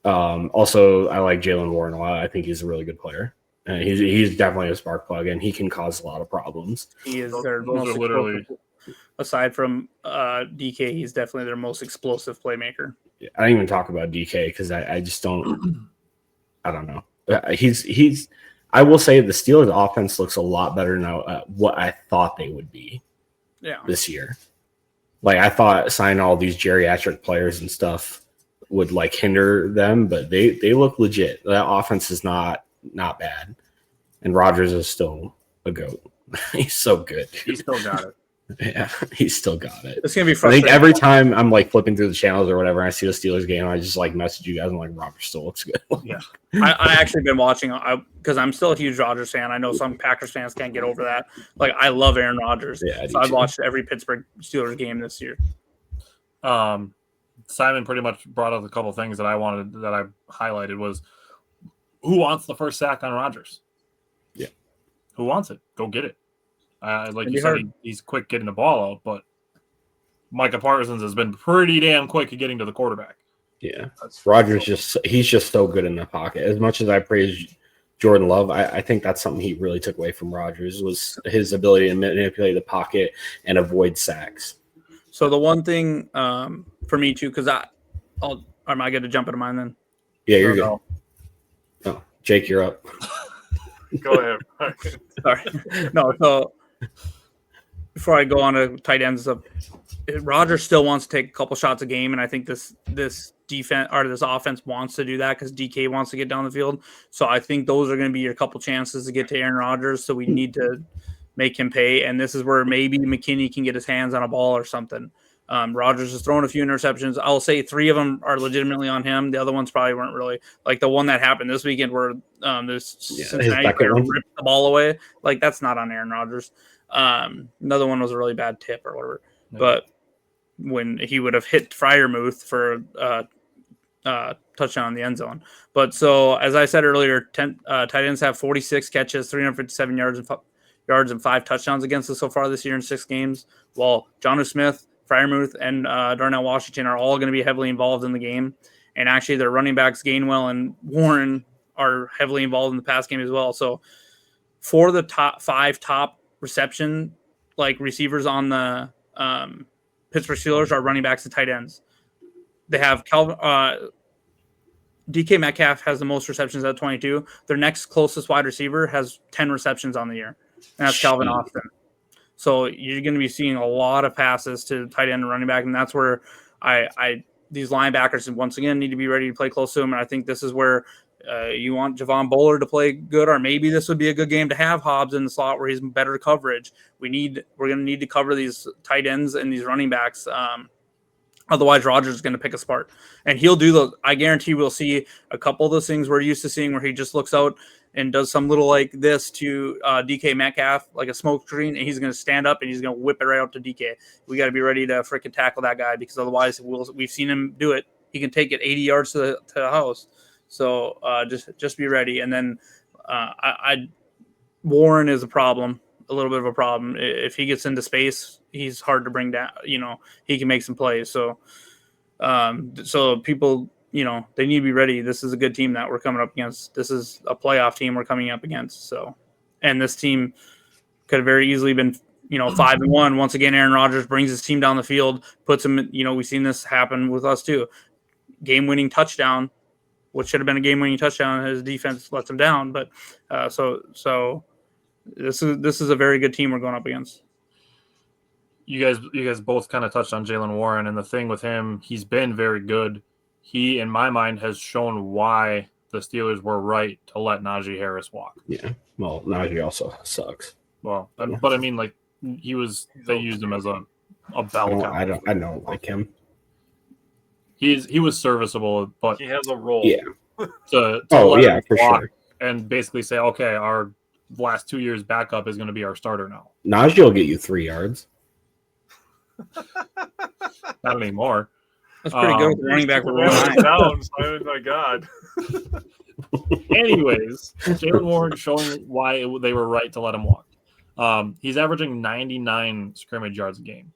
Also, I like Jalen Warren a lot. I think he's a really good player. And he's definitely a spark plug, and he can cause a lot of problems. He is their Those most are literally aside from DK, he's definitely their most explosive playmaker. I don't even talk about DK because I just don't. I don't know. He's. I will say the Steelers' offense looks a lot better now at what I thought they would be. Yeah. This year, like I thought, signing all these geriatric players and stuff would like hinder them, but they look legit. That offense is not bad, and Rodgers is still a goat. He's so good. he still got it. Yeah, he's still got it. It's gonna be I frustrating. think every time I'm like flipping through the channels or whatever, I see a Steelers game, I just like message you guys. I'm like, Rodgers still looks good. Yeah. I actually been watching because I'm still a huge Rodgers fan. I know some Packers fans can't get over that. Like I love Aaron Rodgers. Yeah, So I've watched every Pittsburgh Steelers game this year. Simon pretty much brought up a couple things that I highlighted was who wants the first sack on Rodgers? Yeah. Who wants it? Go get it. Like you hard. said, he's quick getting the ball out, but Micah Parsons has been pretty damn quick at getting to the quarterback. Yeah, Rodgers he's just so good in the pocket. As much as I praise Jordan Love, I think that's something he really took away from Rodgers was his ability to manipulate the pocket and avoid sacks. So the one thing for me too, because am I going to jump into mine then? Yeah, you're good. Oh, Jake, you're up. Go ahead. Sorry. No, so before I go on to tight ends, Rodgers still wants to take a couple shots a game, and I think this defense or this offense wants to do that because DK wants to get down the field. So I think those are going to be your couple chances to get to Aaron Rodgers. So we need to make him pay, and this is where maybe McKinney can get his hands on a ball or something. Rodgers has thrown a few interceptions. I'll say 3 of them are legitimately on him. The other ones probably weren't really. Like the one that happened this weekend where this Cincinnati player ripped the ball away. Like that's not on Aaron Rodgers. Another one was a really bad tip or whatever. Yeah. But when he would have hit Freiermuth for touchdown in the end zone. But so as I said earlier, tight ends have 46 catches, 357 yards and 5 touchdowns against us so far this year in 6 games. While Jonnu Smith, Freiermuth, and Darnell Washington are all going to be heavily involved in the game. And actually their running backs, Gainwell and Warren, are heavily involved in the pass game as well. So 4 of the top 5 reception receivers on the Pittsburgh Steelers are running backs and tight ends. They have DK Metcalf has the most receptions at 22. Their next closest wide receiver has 10 receptions on the year, and that's Calvin Austin. So you're going to be seeing a lot of passes to tight end and running back, and that's where these linebackers once again need to be ready to play close to him. And I think this is where you want Javon Bowler to play good, or maybe this would be a good game to have Hobbs in the slot where he's better coverage. We're going to need to cover these tight ends and these running backs. Otherwise, Rodgers is going to pick us apart, and he'll do those. I guarantee we'll see a couple of those things we're used to seeing, where he just looks out and does some little like this to DK Metcalf, like a smoke screen, and he's going to stand up and he's going to whip it right up to DK. We got to be ready to freaking tackle that guy because otherwise, we've seen him do it. He can take it 80 yards to the house. So just be ready. And then Warren is a little bit of a problem. If he gets into space, he's hard to bring down. He can make some plays. So people, they need to be ready. This is a good team that we're coming up against. This is a playoff team we're coming up against. So, and this team could have very easily been, 5-1. Once again, Aaron Rodgers brings his team down the field, puts him, we've seen this happen with us too. Game-winning touchdown, which should have been a game-winning touchdown. His defense lets him down. But so this is a very good team we're going up against. you guys both kind of touched on Jaylen Warren, and the thing with him, he's been very good. He, in my mind, has shown why the Steelers were right to let Najee Harris walk. Yeah. Well, Najee also sucks. Well, but I mean, like they used him as a bell cow. I don't like him. He was serviceable, but He has a role. Yeah. to Oh let yeah, him for walk sure. and basically say, okay, our last 2 years backup is going to be our starter now. Najee will get you 3 yards. Not anymore. That's pretty good with the running back with one eye. Downs. Oh my God. Anyways, Jaylen Warren showing why they were right to let him walk. He's averaging 99 scrimmage yards a game.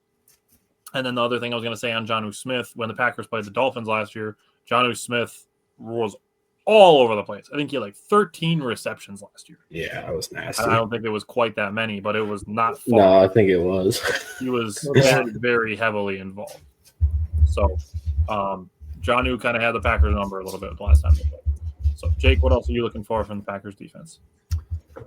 And then the other thing I was going to say on Jonnu Smith, when the Packers played the Dolphins last year, Jonnu Smith was all over the place. I think he had like 13 receptions last year. Yeah, that was nasty. I don't think it was quite that many, but it was not fun. No, I think it was. He was very, very heavily involved. So, Jonnu kind of had the Packers number a little bit the last time they played. So, Jake, what else are you looking for from the Packers defense?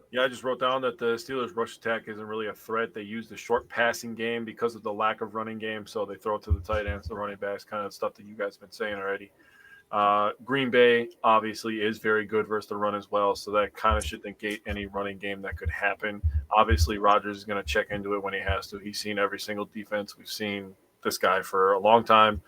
Yeah, I just wrote down that the Steelers' rush attack isn't really a threat. They use the short passing game because of the lack of running game, so they throw it to the tight ends, the running backs, kind of stuff that you guys have been saying already. Green Bay obviously is very good versus the run as well, so that kind of should negate any running game that could happen. Obviously, Rodgers is going to check into it when he has to. He's seen every single defense. We've seen this guy for a long time.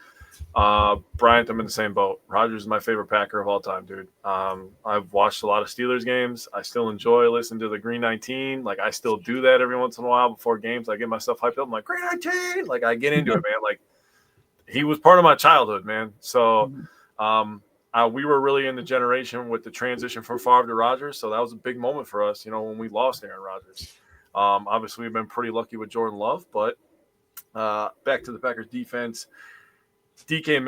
Bryant, I'm in the same boat. Rodgers is my favorite Packer of all time, dude. I've watched a lot of Steelers games. I still enjoy listening to the Green 19. Like, I still do that every once in a while before games. I get myself hyped up. I'm like, Green 19! Like, I get into it, man. Like, he was part of my childhood, man. So we were really in the generation with the transition from Favre to Rodgers, so that was a big moment for us, when we lost Aaron Rodgers. Obviously, we've been pretty lucky with Jordan Love, but back to the Packers defense. DK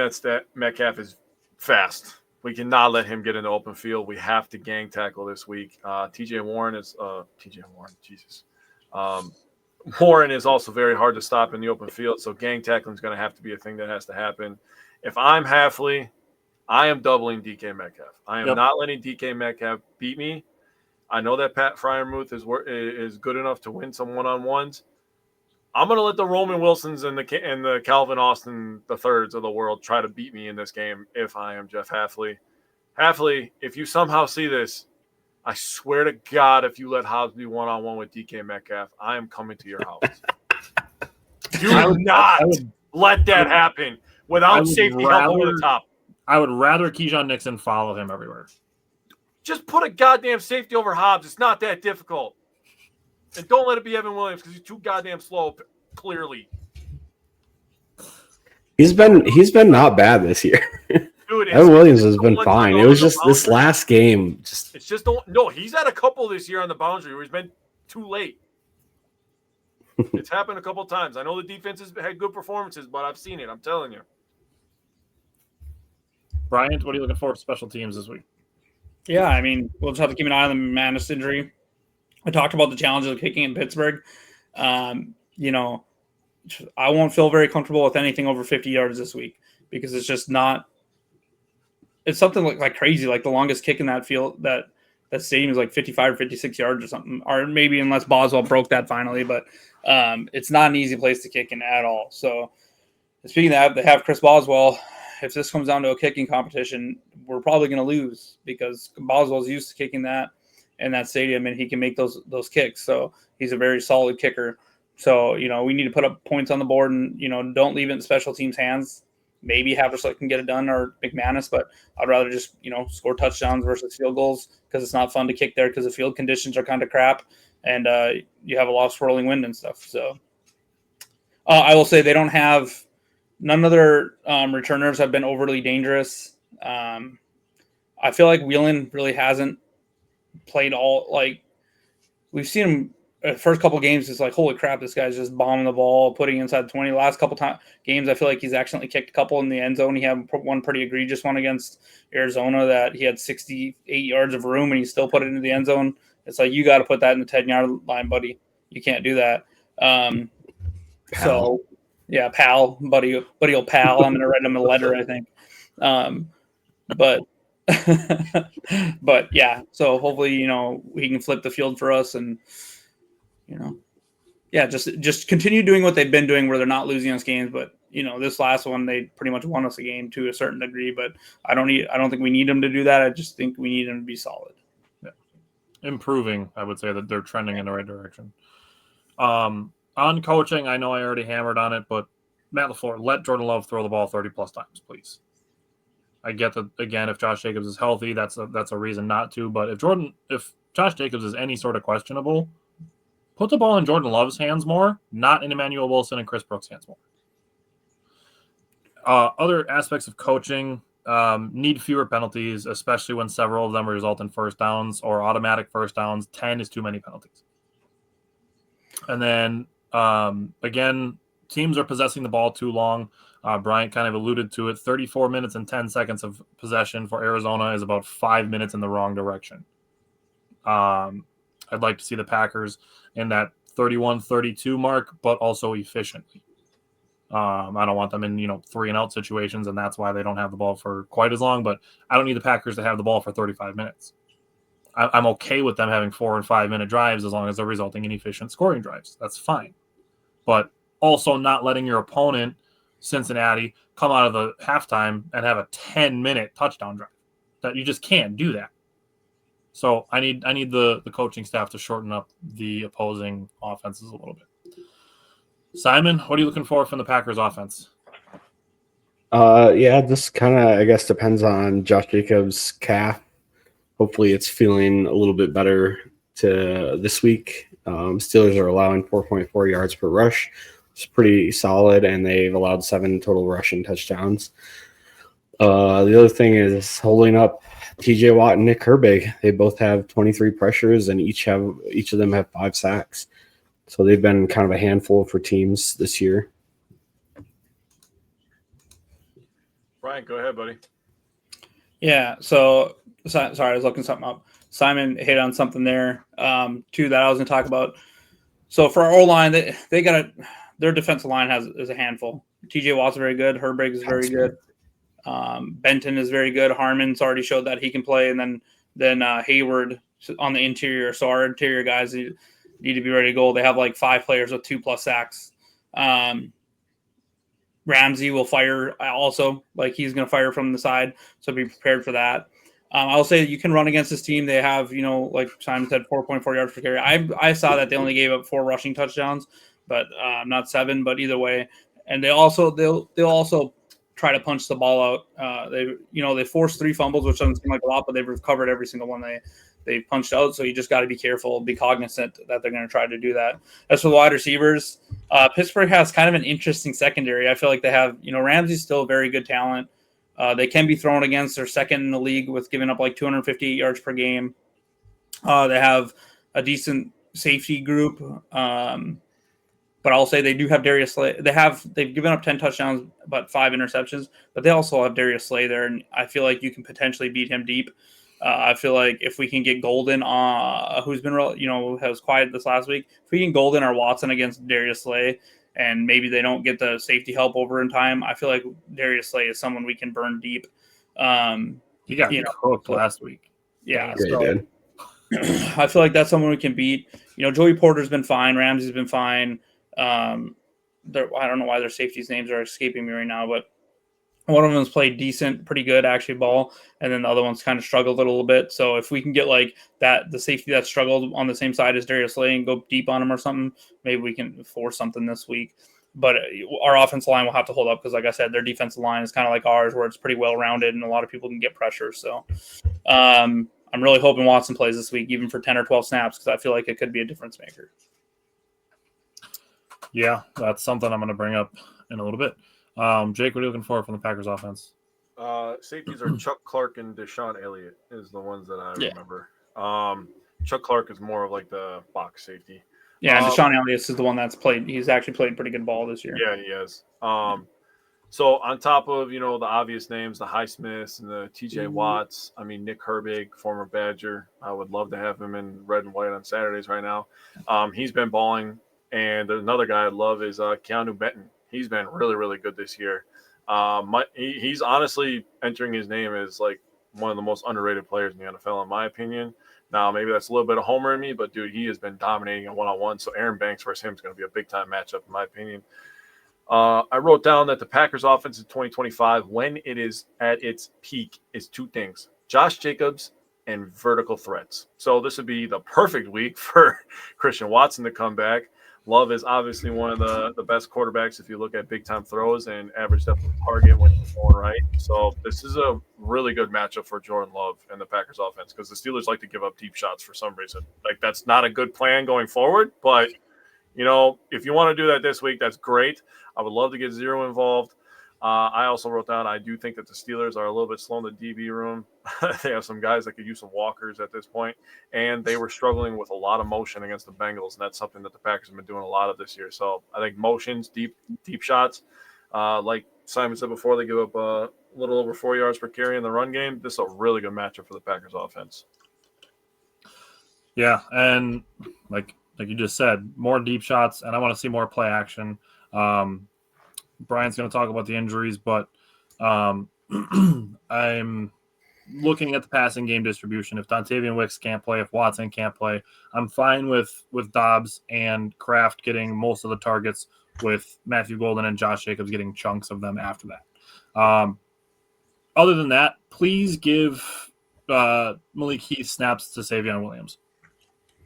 Metcalf is fast. We cannot let him get in the open field. We have to gang tackle this week. Warren is Warren is also very hard to stop in the open field, so gang tackling is going to have to be a thing that has to happen. If I'm Hafley, I am doubling DK Metcalf. I am not letting DK Metcalf beat me. I know that Pat Freiermuth is good enough to win some one-on-ones. I'm going to let the Roman Wilsons and the Calvin Austin the thirds of the world try to beat me in this game if I am Jeff Hafley. Hafley, if you somehow see this, I swear to God, if you let Hobbs be one-on-one with DK Metcalf, I am coming to your house. Do not let that happen without safety help over the top. I would rather Keyshawn Nixon follow him everywhere. Just put a goddamn safety over Hobbs. It's not that difficult. And don't let it be Evan Williams because he's too goddamn slow, clearly. He's been not bad this year. Dude, Evan Williams has been fine. It was just this last game. He's had a couple this year on the boundary where he's been too late. It's happened a couple times. I know the defense has had good performances, but I've seen it. I'm telling you. Bryant, what are you looking for for special teams this week? Yeah, I mean, we'll just have to keep an eye on the Manis injury. I talked about the challenges of kicking in Pittsburgh. I won't feel very comfortable with anything over 50 yards this week because it's just not – it's something like crazy. Like the longest kick in that field, that stadium is like 55 or 56 yards or something, or maybe unless Boswell broke that finally. But it's not an easy place to kick in at all. So speaking of that, they have Chris Boswell. If this comes down to a kicking competition, we're probably going to lose because Boswell's used to kicking that in that stadium, and he can make those kicks. So he's a very solid kicker. So, we need to put up points on the board and, don't leave it in special teams' hands. Maybe Haverslick can get it done or McManus, but I'd rather just, score touchdowns versus field goals because it's not fun to kick there because the field conditions are kind of crap and you have a lot of swirling wind and stuff. So I will say they don't have – none of their returners have been overly dangerous. I feel like Whelan really hasn't played all we've seen him first couple games. It's like, holy crap, this guy's just bombing the ball, putting inside 20. The last couple games, I feel like he's accidentally kicked a couple in the end zone. He had one pretty egregious one against Arizona that he had 68 yards of room and he still put it into the end zone. It's like, you got to put that in the 10-yard line, buddy. You can't do that. So yeah, pal, buddy old pal. I'm gonna write him a letter, I think. But yeah, so hopefully, he can flip the field for us and, Yeah, just continue doing what they've been doing where they're not losing us games. But, this last one, they pretty much won us a game to a certain degree. But I don't think we need them to do that. I just think we need them to be solid. Yeah. Improving, I would say that they're trending in the right direction. On coaching, I know I already hammered on it, but Matt LaFleur, let Jordan Love throw the ball 30-plus times, please. I get that, again, if Josh Jacobs is healthy, that's a reason not to. But if Josh Jacobs is any sort of questionable, put the ball in Jordan Love's hands more, not in Emmanuel Wilson and Chris Brooks' hands more. Other aspects of coaching need fewer penalties, especially when several of them result in first downs or automatic first downs. 10 is too many penalties. And then, again, teams are possessing the ball too long. Bryant kind of alluded to it. 34 minutes and 10 seconds of possession for Arizona is about 5 minutes in the wrong direction. I'd like to see the Packers in that 31-32 mark, but also efficiently. I don't want them in 3-and-out situations, and that's why they don't have the ball for quite as long. But I don't need the Packers to have the ball for 35 minutes. I'm okay with them having 4- and 5-minute drives as long as they're resulting in efficient scoring drives. That's fine. But also not letting your opponent, Cincinnati, come out of the halftime and have a 10-minute touchdown drive. That you just can't do that. So I need the coaching staff to shorten up the opposing offenses a little bit. Simon, what are you looking for from the Packers offense? Yeah, this kind of, I guess, depends on Josh Jacobs' calf. Hopefully it's feeling a little bit better to this week. Steelers are allowing 4.4 yards per rush. It's pretty solid, and they've allowed 7 total rushing touchdowns. The other thing is holding up TJ Watt and Nick Herbig. They both have 23 pressures, and each of them have 5 sacks. So they've been kind of a handful for teams this year. Brian, go ahead, buddy. Yeah, so sorry, I was looking something up. Simon hit on something there, too, that I was going to talk about. So for our O-line, they got their defensive line is a handful. TJ Watt's very good. Herbig is very good. Benton is very good. Harmon's already showed that he can play. And then Hayward on the interior. So our interior guys need to be ready to go. They have like 5 players with 2+ sacks. Ramsey will fire also. Like he's going to fire from the side. So be prepared for that. I'll say you can run against this team. They have, like Simon said, 4.4 yards per carry. I saw that they only gave up 4 rushing touchdowns, but not 7. But either way, and they'll also try to punch the ball out. They forced 3 fumbles, which doesn't seem like a lot, but they've recovered every single one they punched out. So you just got to be careful, be cognizant that they're going to try to do that. As for the wide receivers, Pittsburgh has kind of an interesting secondary. I feel like they have, Ramsey's still a very good talent. They can be thrown against. They're second in the league with giving up like 258 yards per game. They have a decent safety group. But I'll say they do have Darius Slay. They've given up 10 touchdowns, but 5 interceptions. But they also have Darius Slay there, and I feel like you can potentially beat him deep. I feel like if we can get Golden, who's been has quiet this last week, if we can Golden or Watson against Darius Slay, and maybe they don't get the safety help over in time, I feel like Darius Slay is someone we can burn deep. He got cooked last week. Yeah, he did. I feel like that's someone we can beat. Joey Porter's been fine. Ramsey's been fine. I don't know why their safeties' names are escaping me right now, but one of them's played decent, pretty good actually ball, and then the other one's kind of struggled a little bit. So if we can get like that, the safety that struggled on the same side as Darius Slay and go deep on him or something, maybe we can force something this week. But our offensive line will have to hold up because, like I said, their defensive line is kind of like ours, where it's pretty well rounded and a lot of people can get pressure. So I'm really hoping Watson plays this week, even for 10 or 12 snaps, because I feel like it could be a difference maker. Yeah, that's something I'm going to bring up in a little bit. Jake, what are you looking for from the Packers offense? Safeties are Chuck Clark and Deshaun Elliott is the ones that I remember. Chuck Clark is more of like the box safety. Yeah, and Deshaun Elliott is the one that's played. He's actually played pretty good ball this year. Yeah, he has. So on top of, the obvious names, the Highsmiths and the TJ Watts, Nick Herbig, former Badger. I would love to have him in red and white on Saturdays right now. He's been balling. And another guy I love is Keanu Benton. He's been really, really good this year. He's honestly entering his name as like one of the most underrated players in the NFL, in my opinion. Now, maybe that's a little bit of homer in me, but, dude, he has been dominating in one-on-one. So Aaron Banks versus him is going to be a big-time matchup, in my opinion. I wrote down that the Packers offense in 2025, when it is at its peak, is two things: Josh Jacobs and vertical threats. So this would be the perfect week for Christian Watson to come back. Love is obviously one of the best quarterbacks if you look at big-time throws and average depth of target when he's going right. So this is a really good matchup for Jordan Love and the Packers offense, because the Steelers like to give up deep shots for some reason. Like, that's not a good plan going forward, but if you want to do that this week, that's great. I would love to get Zero involved. I also wrote down, I do think that the Steelers are a little bit slow in the DB room. They have some guys that could use some walkers at this point, and they were struggling with a lot of motion against the Bengals, and that's something that the Packers have been doing a lot of this year. So I think motions, deep shots, like Simon said before, they give up a little over 4 yards per carry in the run game. This is a really good matchup for the Packers offense. Yeah, and like you just said, more deep shots, and I want to see more play action. Brian's going to talk about the injuries, but I'm looking at the passing game distribution. If Dontavian Wicks can't play, if Watson can't play, I'm fine with Dobbs and Kraft getting most of the targets, with Matthew Golden and Josh Jacobs getting chunks of them after that. Other than that, please give Malik Heath snaps to Savion Williams.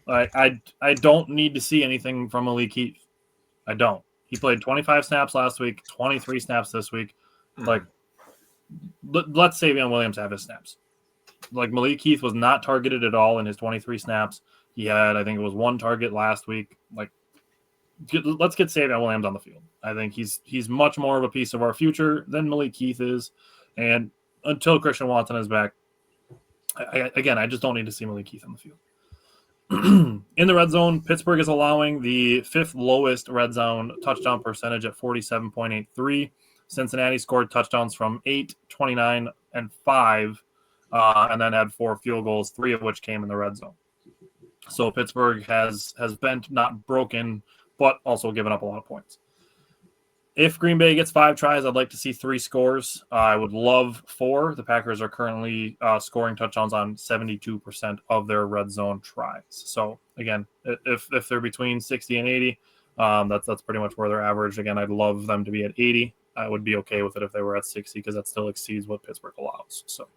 I don't need to see anything from Malik Heath. I don't. He played 25 snaps last week, 23 snaps this week. Like, let Savion Williams have his snaps. Like, Malik Heath was not targeted at all in his 23 snaps. He had, I think it was one target last week. Like, let's get Savion Williams on the field. I think he's much more of a piece of our future than Malik Heath is. And until Christian Watson is back, I just don't need to see Malik Heath on the field. In the red zone, Pittsburgh is allowing the fifth lowest red zone touchdown percentage at 47.83. Cincinnati scored touchdowns from 8, 29, and 5, and then had 4 field goals, 3 of which came in the red zone. So Pittsburgh has bent, not broken, but also given up a lot of points. If Green Bay gets 5 tries, I'd like to see 3 scores. I would love 4. The Packers are currently scoring touchdowns on 72% of their red zone tries. So, again, if they're between 60 and 80, that's pretty much where they're average. Again, I'd love them to be at 80. I would be okay with it if they were at 60, because that still exceeds what Pittsburgh allows. So,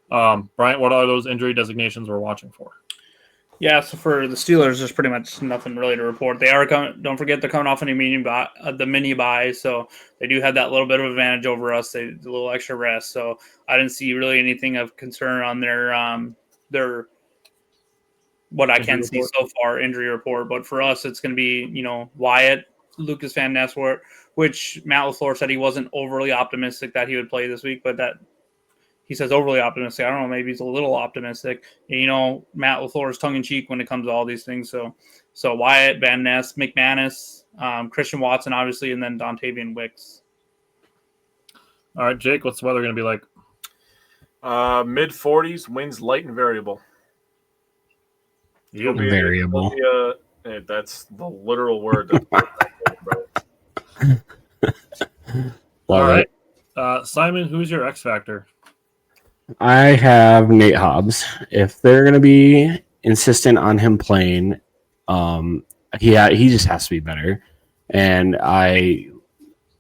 Bryant, what are those injury designations we're watching for? Yeah, so for the Steelers, there's pretty much nothing really to report. They are coming. Don't forget they're coming off the mini bye, so they do have that little bit of advantage over us. They a little extra rest, so I didn't see really anything of concern on their what I can see so far injury report. But for us, it's going to be Wyatt, Lucas Van Ness, which Matt LaFleur said he wasn't overly optimistic that he would play this week, but that. He says overly optimistic. I don't know. Maybe he's a little optimistic. And, Matt LaFleur is tongue-in-cheek when it comes to all these things. So Wyatt, Van Ness, McManus, Christian Watson, obviously, and then Dontavian Wicks. All right, Jake, what's the weather going to be like? Mid-40s, winds light and variable. Variable. That's the literal word. All right. Simon, who's your X Factor? I have Nate Hobbs. If they're going to be insistent on him playing, he just has to be better. And I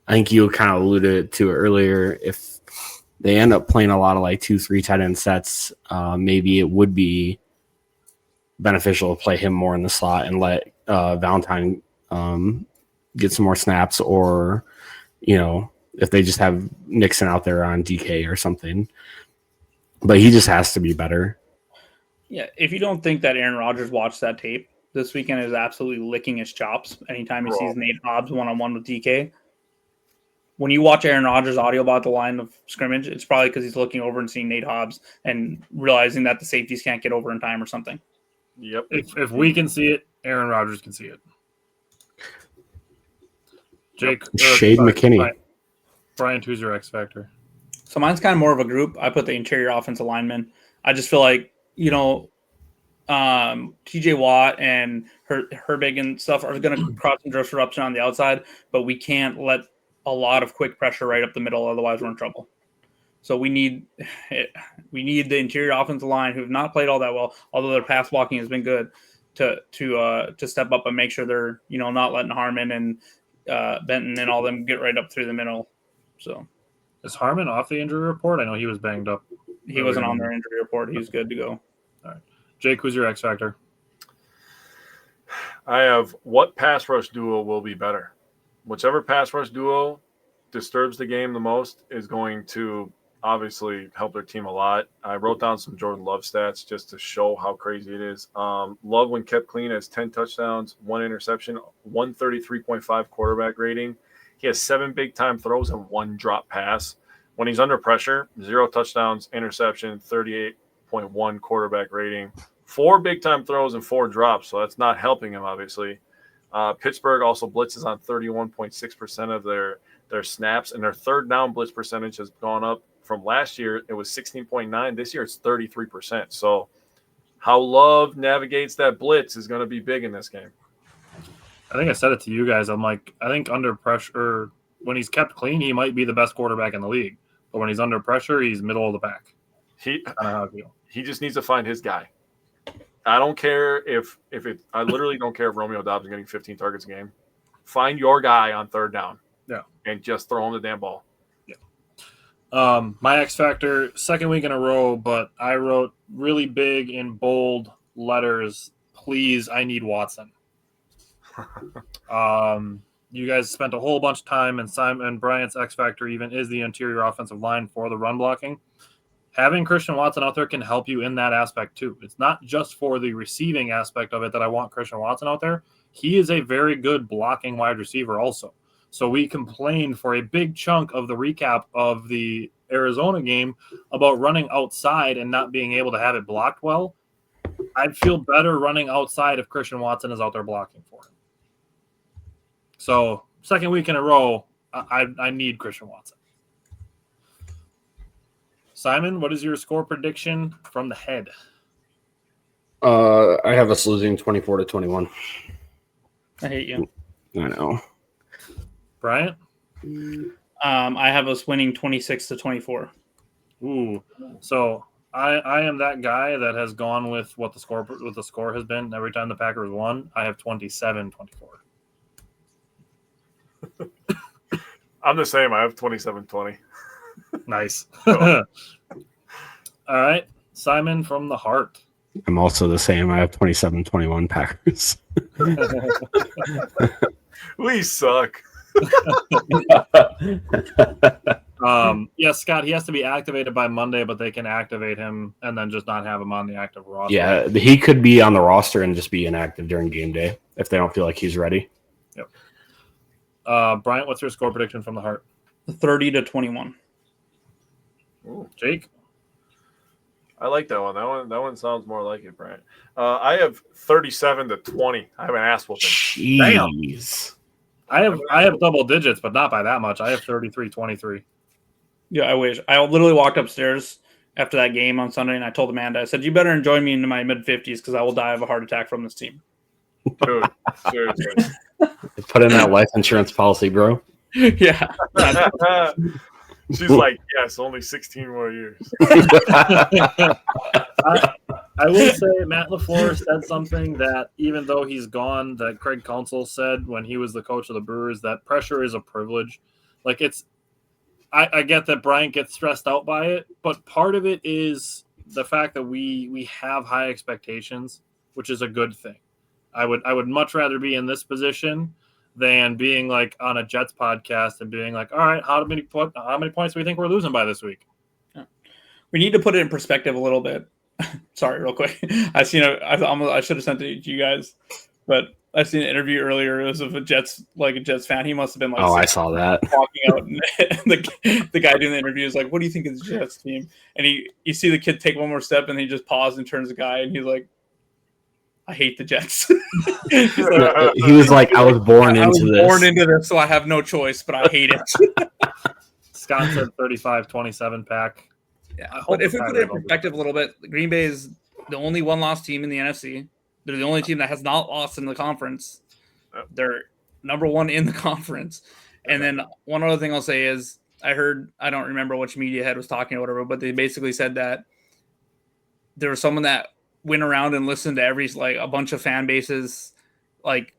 think you kind of alluded to it earlier. If they end up playing a lot of 2-3 tight end sets, maybe it would be beneficial to play him more in the slot and let Valentine get some more snaps, or if they just have Nixon out there on DK or something. But he just has to be better. Yeah, if you don't think that Aaron Rodgers watched that tape this weekend, is absolutely licking his chops anytime he sees Nate Hobbs one-on-one with DK. When you watch Aaron Rodgers' audio about the line of scrimmage, it's probably because he's looking over and seeing Nate Hobbs and realizing that the safeties can't get over in time or something. Yep. If we can see it, Aaron Rodgers can see it. Jake. Shade McKinney. Brian, who's your X Factor? So mine's kind of more of a group. I put the interior offensive linemen. I just feel like, TJ Watt and Herbig and stuff are going to cross some disruption on the outside, but we can't let a lot of quick pressure right up the middle. Otherwise, we're in trouble. So we need the interior offensive line, who have not played all that well, although their pass blocking has been good, to step up and make sure they're not letting Harmon and Benton and all them get right up through the middle. So is Harmon off the injury report? I know he was banged up. He wasn't on their injury report. He was good to go. All right, Jake, who's your X factor? I have what pass rush duo will be better. Whichever pass rush duo disturbs the game the most is going to obviously help their team a lot. I wrote down some Jordan Love stats just to show how crazy it is. Love, when kept clean, has 10 touchdowns, 1 interception, 133.5 quarterback rating. He has 7 big-time throws and 1 drop pass. When he's under pressure, 0 touchdowns, interception, 38.1 quarterback rating, 4 big-time throws and 4 drops, so that's not helping him, obviously. Pittsburgh also blitzes on 31.6% of their snaps, and their third down blitz percentage has gone up from last year. It was 16.9. This year it's 33%. So how Love navigates that blitz is going to be big in this game. I think I said it to you guys. I'm like, I think under pressure, when he's kept clean, he might be the best quarterback in the league. But when he's under pressure, he's middle of the pack. He just needs to find his guy. I don't care if I literally don't care if Romeo Dobbs is getting 15 targets a game. Find your guy on third down. Yeah. And just throw him the damn ball. Yeah. My X factor, second week in a row, but I wrote really big in bold letters, please, I need Watson. You guys spent a whole bunch of time, and Simon Bryant's X factor even is the interior offensive line for the run blocking. Having Christian Watson out there can help you in that aspect too. It's not just for the receiving aspect of it that I want Christian Watson out there. He is a very good blocking wide receiver also. So we complained for a big chunk of the recap of the Arizona game about running outside and not being able to have it blocked well. I'd feel better running outside if Christian Watson is out there blocking for him. So second week in a row, I need Christian Watson. Simon, what is your score prediction from the head? I have us losing 24-21. I hate you. I know. Bryant? I have us winning 26-24. Ooh. So I am that guy that has gone with what the score has been every time the Packers won. I have 27-24. I'm the same. I have 27-20. Nice. All right. Simon from the heart. I'm also the same. I have 27-21 Packers. We suck. Yeah, Scott, he has to be activated by Monday, but they can activate him and then just not have him on the active roster. Yeah, he could be on the roster and just be inactive during game day if they don't feel like he's ready. Yep. Bryant, what's your score prediction from the heart? 30-21. Ooh. Jake? I like that one. That one sounds more like it, Brian. I have 37-20. I have an ass whooping. Jeez. I have double digits, but not by that much. I have 33-23. Yeah, I wish. I literally walked upstairs after that game on Sunday, and I told Amanda, I said, you better enjoy me into my mid-50s because I will die of a heart attack from this team. Dude, seriously. Put in that life insurance policy, bro. Yeah. She's like, yes, only 16 more years. I will say Matt LaFleur said something that even though he's gone, that Craig Counsell said when he was the coach of the Brewers, that pressure is a privilege. Like I get that Bryant gets stressed out by it, but part of it is the fact that we have high expectations, which is a good thing. I would much rather be in this position than being like on a Jets podcast and being like, all right, how many points do we think we're losing by this week? We need to put it in perspective a little bit. Sorry, real quick. I should have sent it to you guys, but I seen an interview earlier. It was of a Jets fan. He must have been like, I saw that. Walking out, and the guy doing the interview is like, "What do you think of the Jets team?" And you see the kid take one more step, and he just paused and turns to the guy, and he's like, I hate the Jets. He was like, I was born into this, so I have no choice, but I hate it. Scott said 35-27 pack. Yeah, but if we put it in perspective a little bit, Green Bay is the only one-loss team in the NFC. They're the only team that has not lost in the conference. They're number one in the conference. And then one other thing I'll say is I heard, I don't remember which media head was talking or whatever, but they basically said that there was someone that went around and listened to every, like, a bunch of fan bases, like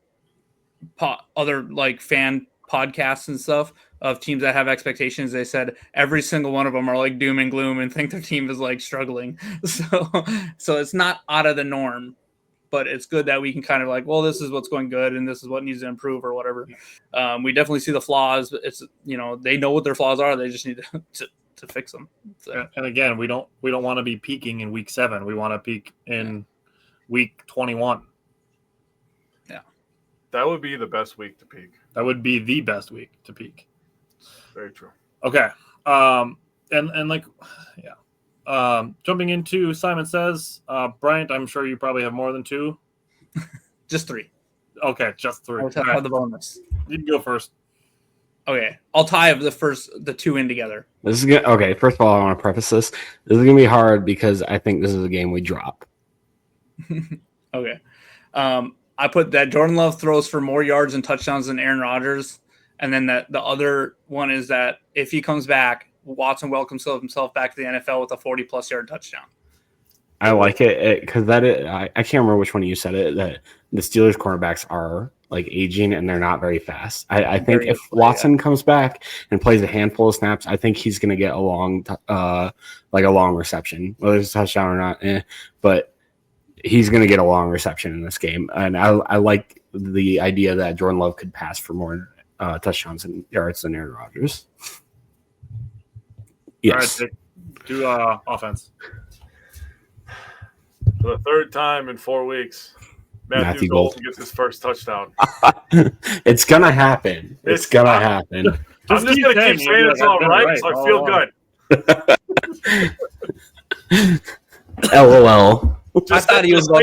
other like fan podcasts and stuff of teams that have expectations. They said every single one of them are like doom and gloom and think their team is like struggling. So it's not out of the norm, but it's good that we can kind of like, well, this is what's going good and this is what needs to improve or whatever. We definitely see the flaws. It's, you know, they know what their flaws are. They just need to fix them. So. And again, we don't want to be peaking in week 7. We want to peak in week 21. That would be the best week to peak. That would be the best week to peak. Very true. Okay. And like, yeah. Jumping into Simon Says, Bryant, I'm sure you probably have more than 2. Just 3. Okay, just 3. I'll have the bonus. You can go first. Okay, I'll tie up the 2 in together. This is good. Okay, first of all, I want to preface this. This is gonna be hard because I think this is a game we drop. Okay. I put that Jordan Love throws for more yards and touchdowns than Aaron Rodgers. And then the other one is that if he comes back, Watson welcomes himself back to the NFL with a 40-plus yard touchdown. I like it because I can't remember which one of you said it, that the Steelers cornerbacks are like aging and they're not very fast. I think if Watson comes back and plays a handful of snaps, I think he's going to get a long reception, whether it's a touchdown or not. But he's going to get a long reception in this game. And I like the idea that Jordan Love could pass for more touchdowns and yards than Aaron Rodgers. Yes. All right, do offense. For the 3rd time in 4 weeks, Matthew Golden gets his first touchdown. It's going to happen. It's going to happen. I'm just going to keep saying it's all right, so I feel good. LOL. I thought he was so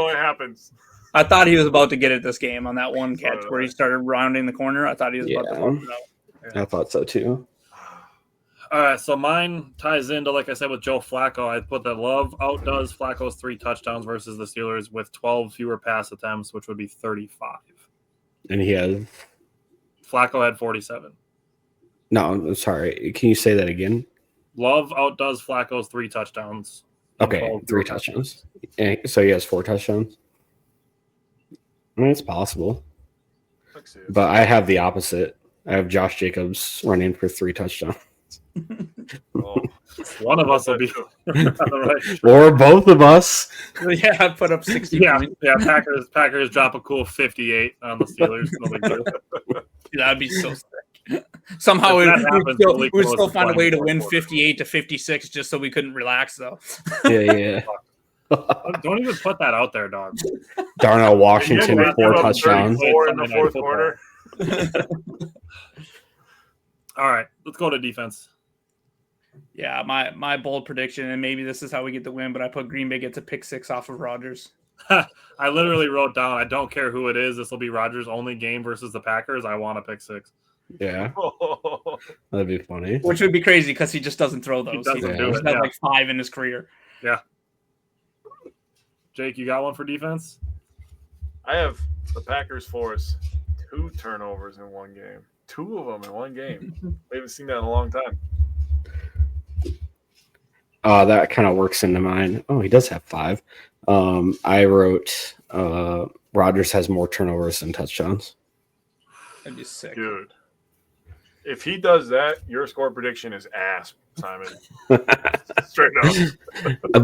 it happens. I thought he was about to get it this game on that one catch where he started rounding the corner. I thought he was about to bump it out. I thought so too. All right, so mine ties into, like I said, with Joe Flacco. I put that Love outdoes Flacco's 3 touchdowns versus the Steelers with 12 fewer pass attempts, which would be 35. And Flacco had 47. No, I'm sorry. Can you say that again? Love outdoes Flacco's 3 touchdowns. Okay, 3 touchdowns. So he has 4 touchdowns. I mean, it's possible. But I have the opposite. I have Josh Jacobs running for 3 touchdowns. One of us will be right. Or both of us. Yeah, I put up 60 points. Yeah, Packers drop a cool 58 on the Steelers. No big deal. That'd be so sick. Somehow we still find a way to win 58 to 56 just so we couldn't relax, though. Yeah. Don't even put that out there, dog. Darnell Washington, 4 touchdowns. 4 in the 4th quarter. All right, let's go to defense. Yeah, my bold prediction, and maybe this is how we get the win, but I put Green Bay gets a pick 6 off of Rodgers. I literally wrote down, I don't care who it is. This will be Rodgers' only game versus the Packers. I want a pick 6. Yeah. That'd be funny. Which would be crazy because he just doesn't throw those. He doesn't do it. He's had like 5 in his career. Yeah. Jake, you got one for defense? I have the Packers force 2 turnovers in one game. 2 of them in one game. We haven't seen that in a long time. That kind of works into mine. Oh, he does have 5. I wrote Rodgers has more turnovers than touchdowns. That'd be sick. Dude. If he does that, your score prediction is ass, Simon. Straight up.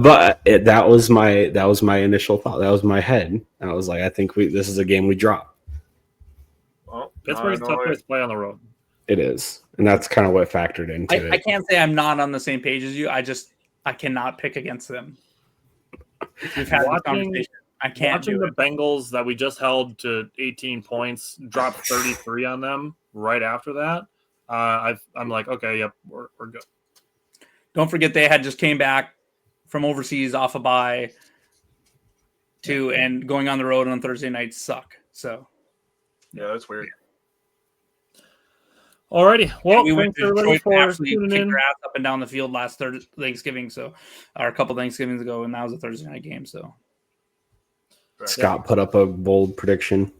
But that was my initial thought. That was my head. I was like, I think this is a game we drop. Well, Pittsburgh's a tough place to play on the road. It is, and that's kind of what factored into it. I can't say I'm not on the same page as you. I cannot pick against them. We've had this conversation. I can't watching the Bengals that we just held to 18 points, drop 33 on them right after that. I'm like, okay, yep, we're good. Don't forget they had just came back from overseas off a bye too, and going on the road on Thursday nights suck. So yeah, that's weird. Alrighty, well, we went to Detroit for absolutely kicked their ass up and down the field last Thanksgiving, or a couple Thanksgivings ago, and that was a Thursday night game. So Scott put up a bold prediction.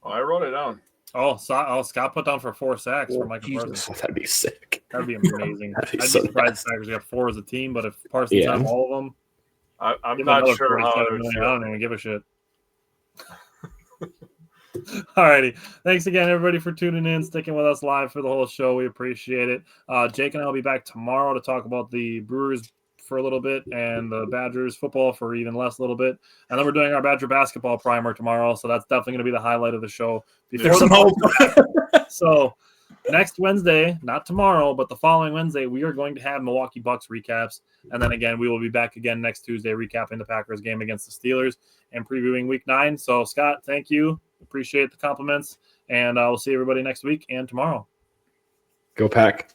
Oh, I wrote it down. Oh, Scott put down for 4 sacks for Michael Jesus. Parsons. That'd be sick. That'd be amazing. That'd be I'd so be surprised nasty. if Packers got 4 as a team, but if Parsons Yeah. have all of them, I'm give him not another sure how 47 I would million. I feel. don't even give a shit. Alrighty. Thanks again, everybody, for tuning in, sticking with us live for the whole show. We appreciate it. Jake and I will be back tomorrow to talk about the Brewers for a little bit and the Badgers football for even less a little bit. And then we're doing our Badger basketball primer tomorrow, so that's definitely going to be the highlight of the show. There's some hope. So next Wednesday, not tomorrow, but the following Wednesday, we are going to have Milwaukee Bucks recaps. And then again, we will be back again next Tuesday recapping the Packers game against the Steelers and previewing Week 9. So, Scott, thank you. Appreciate the compliments. And we'll see everybody next week and tomorrow. Go Pack.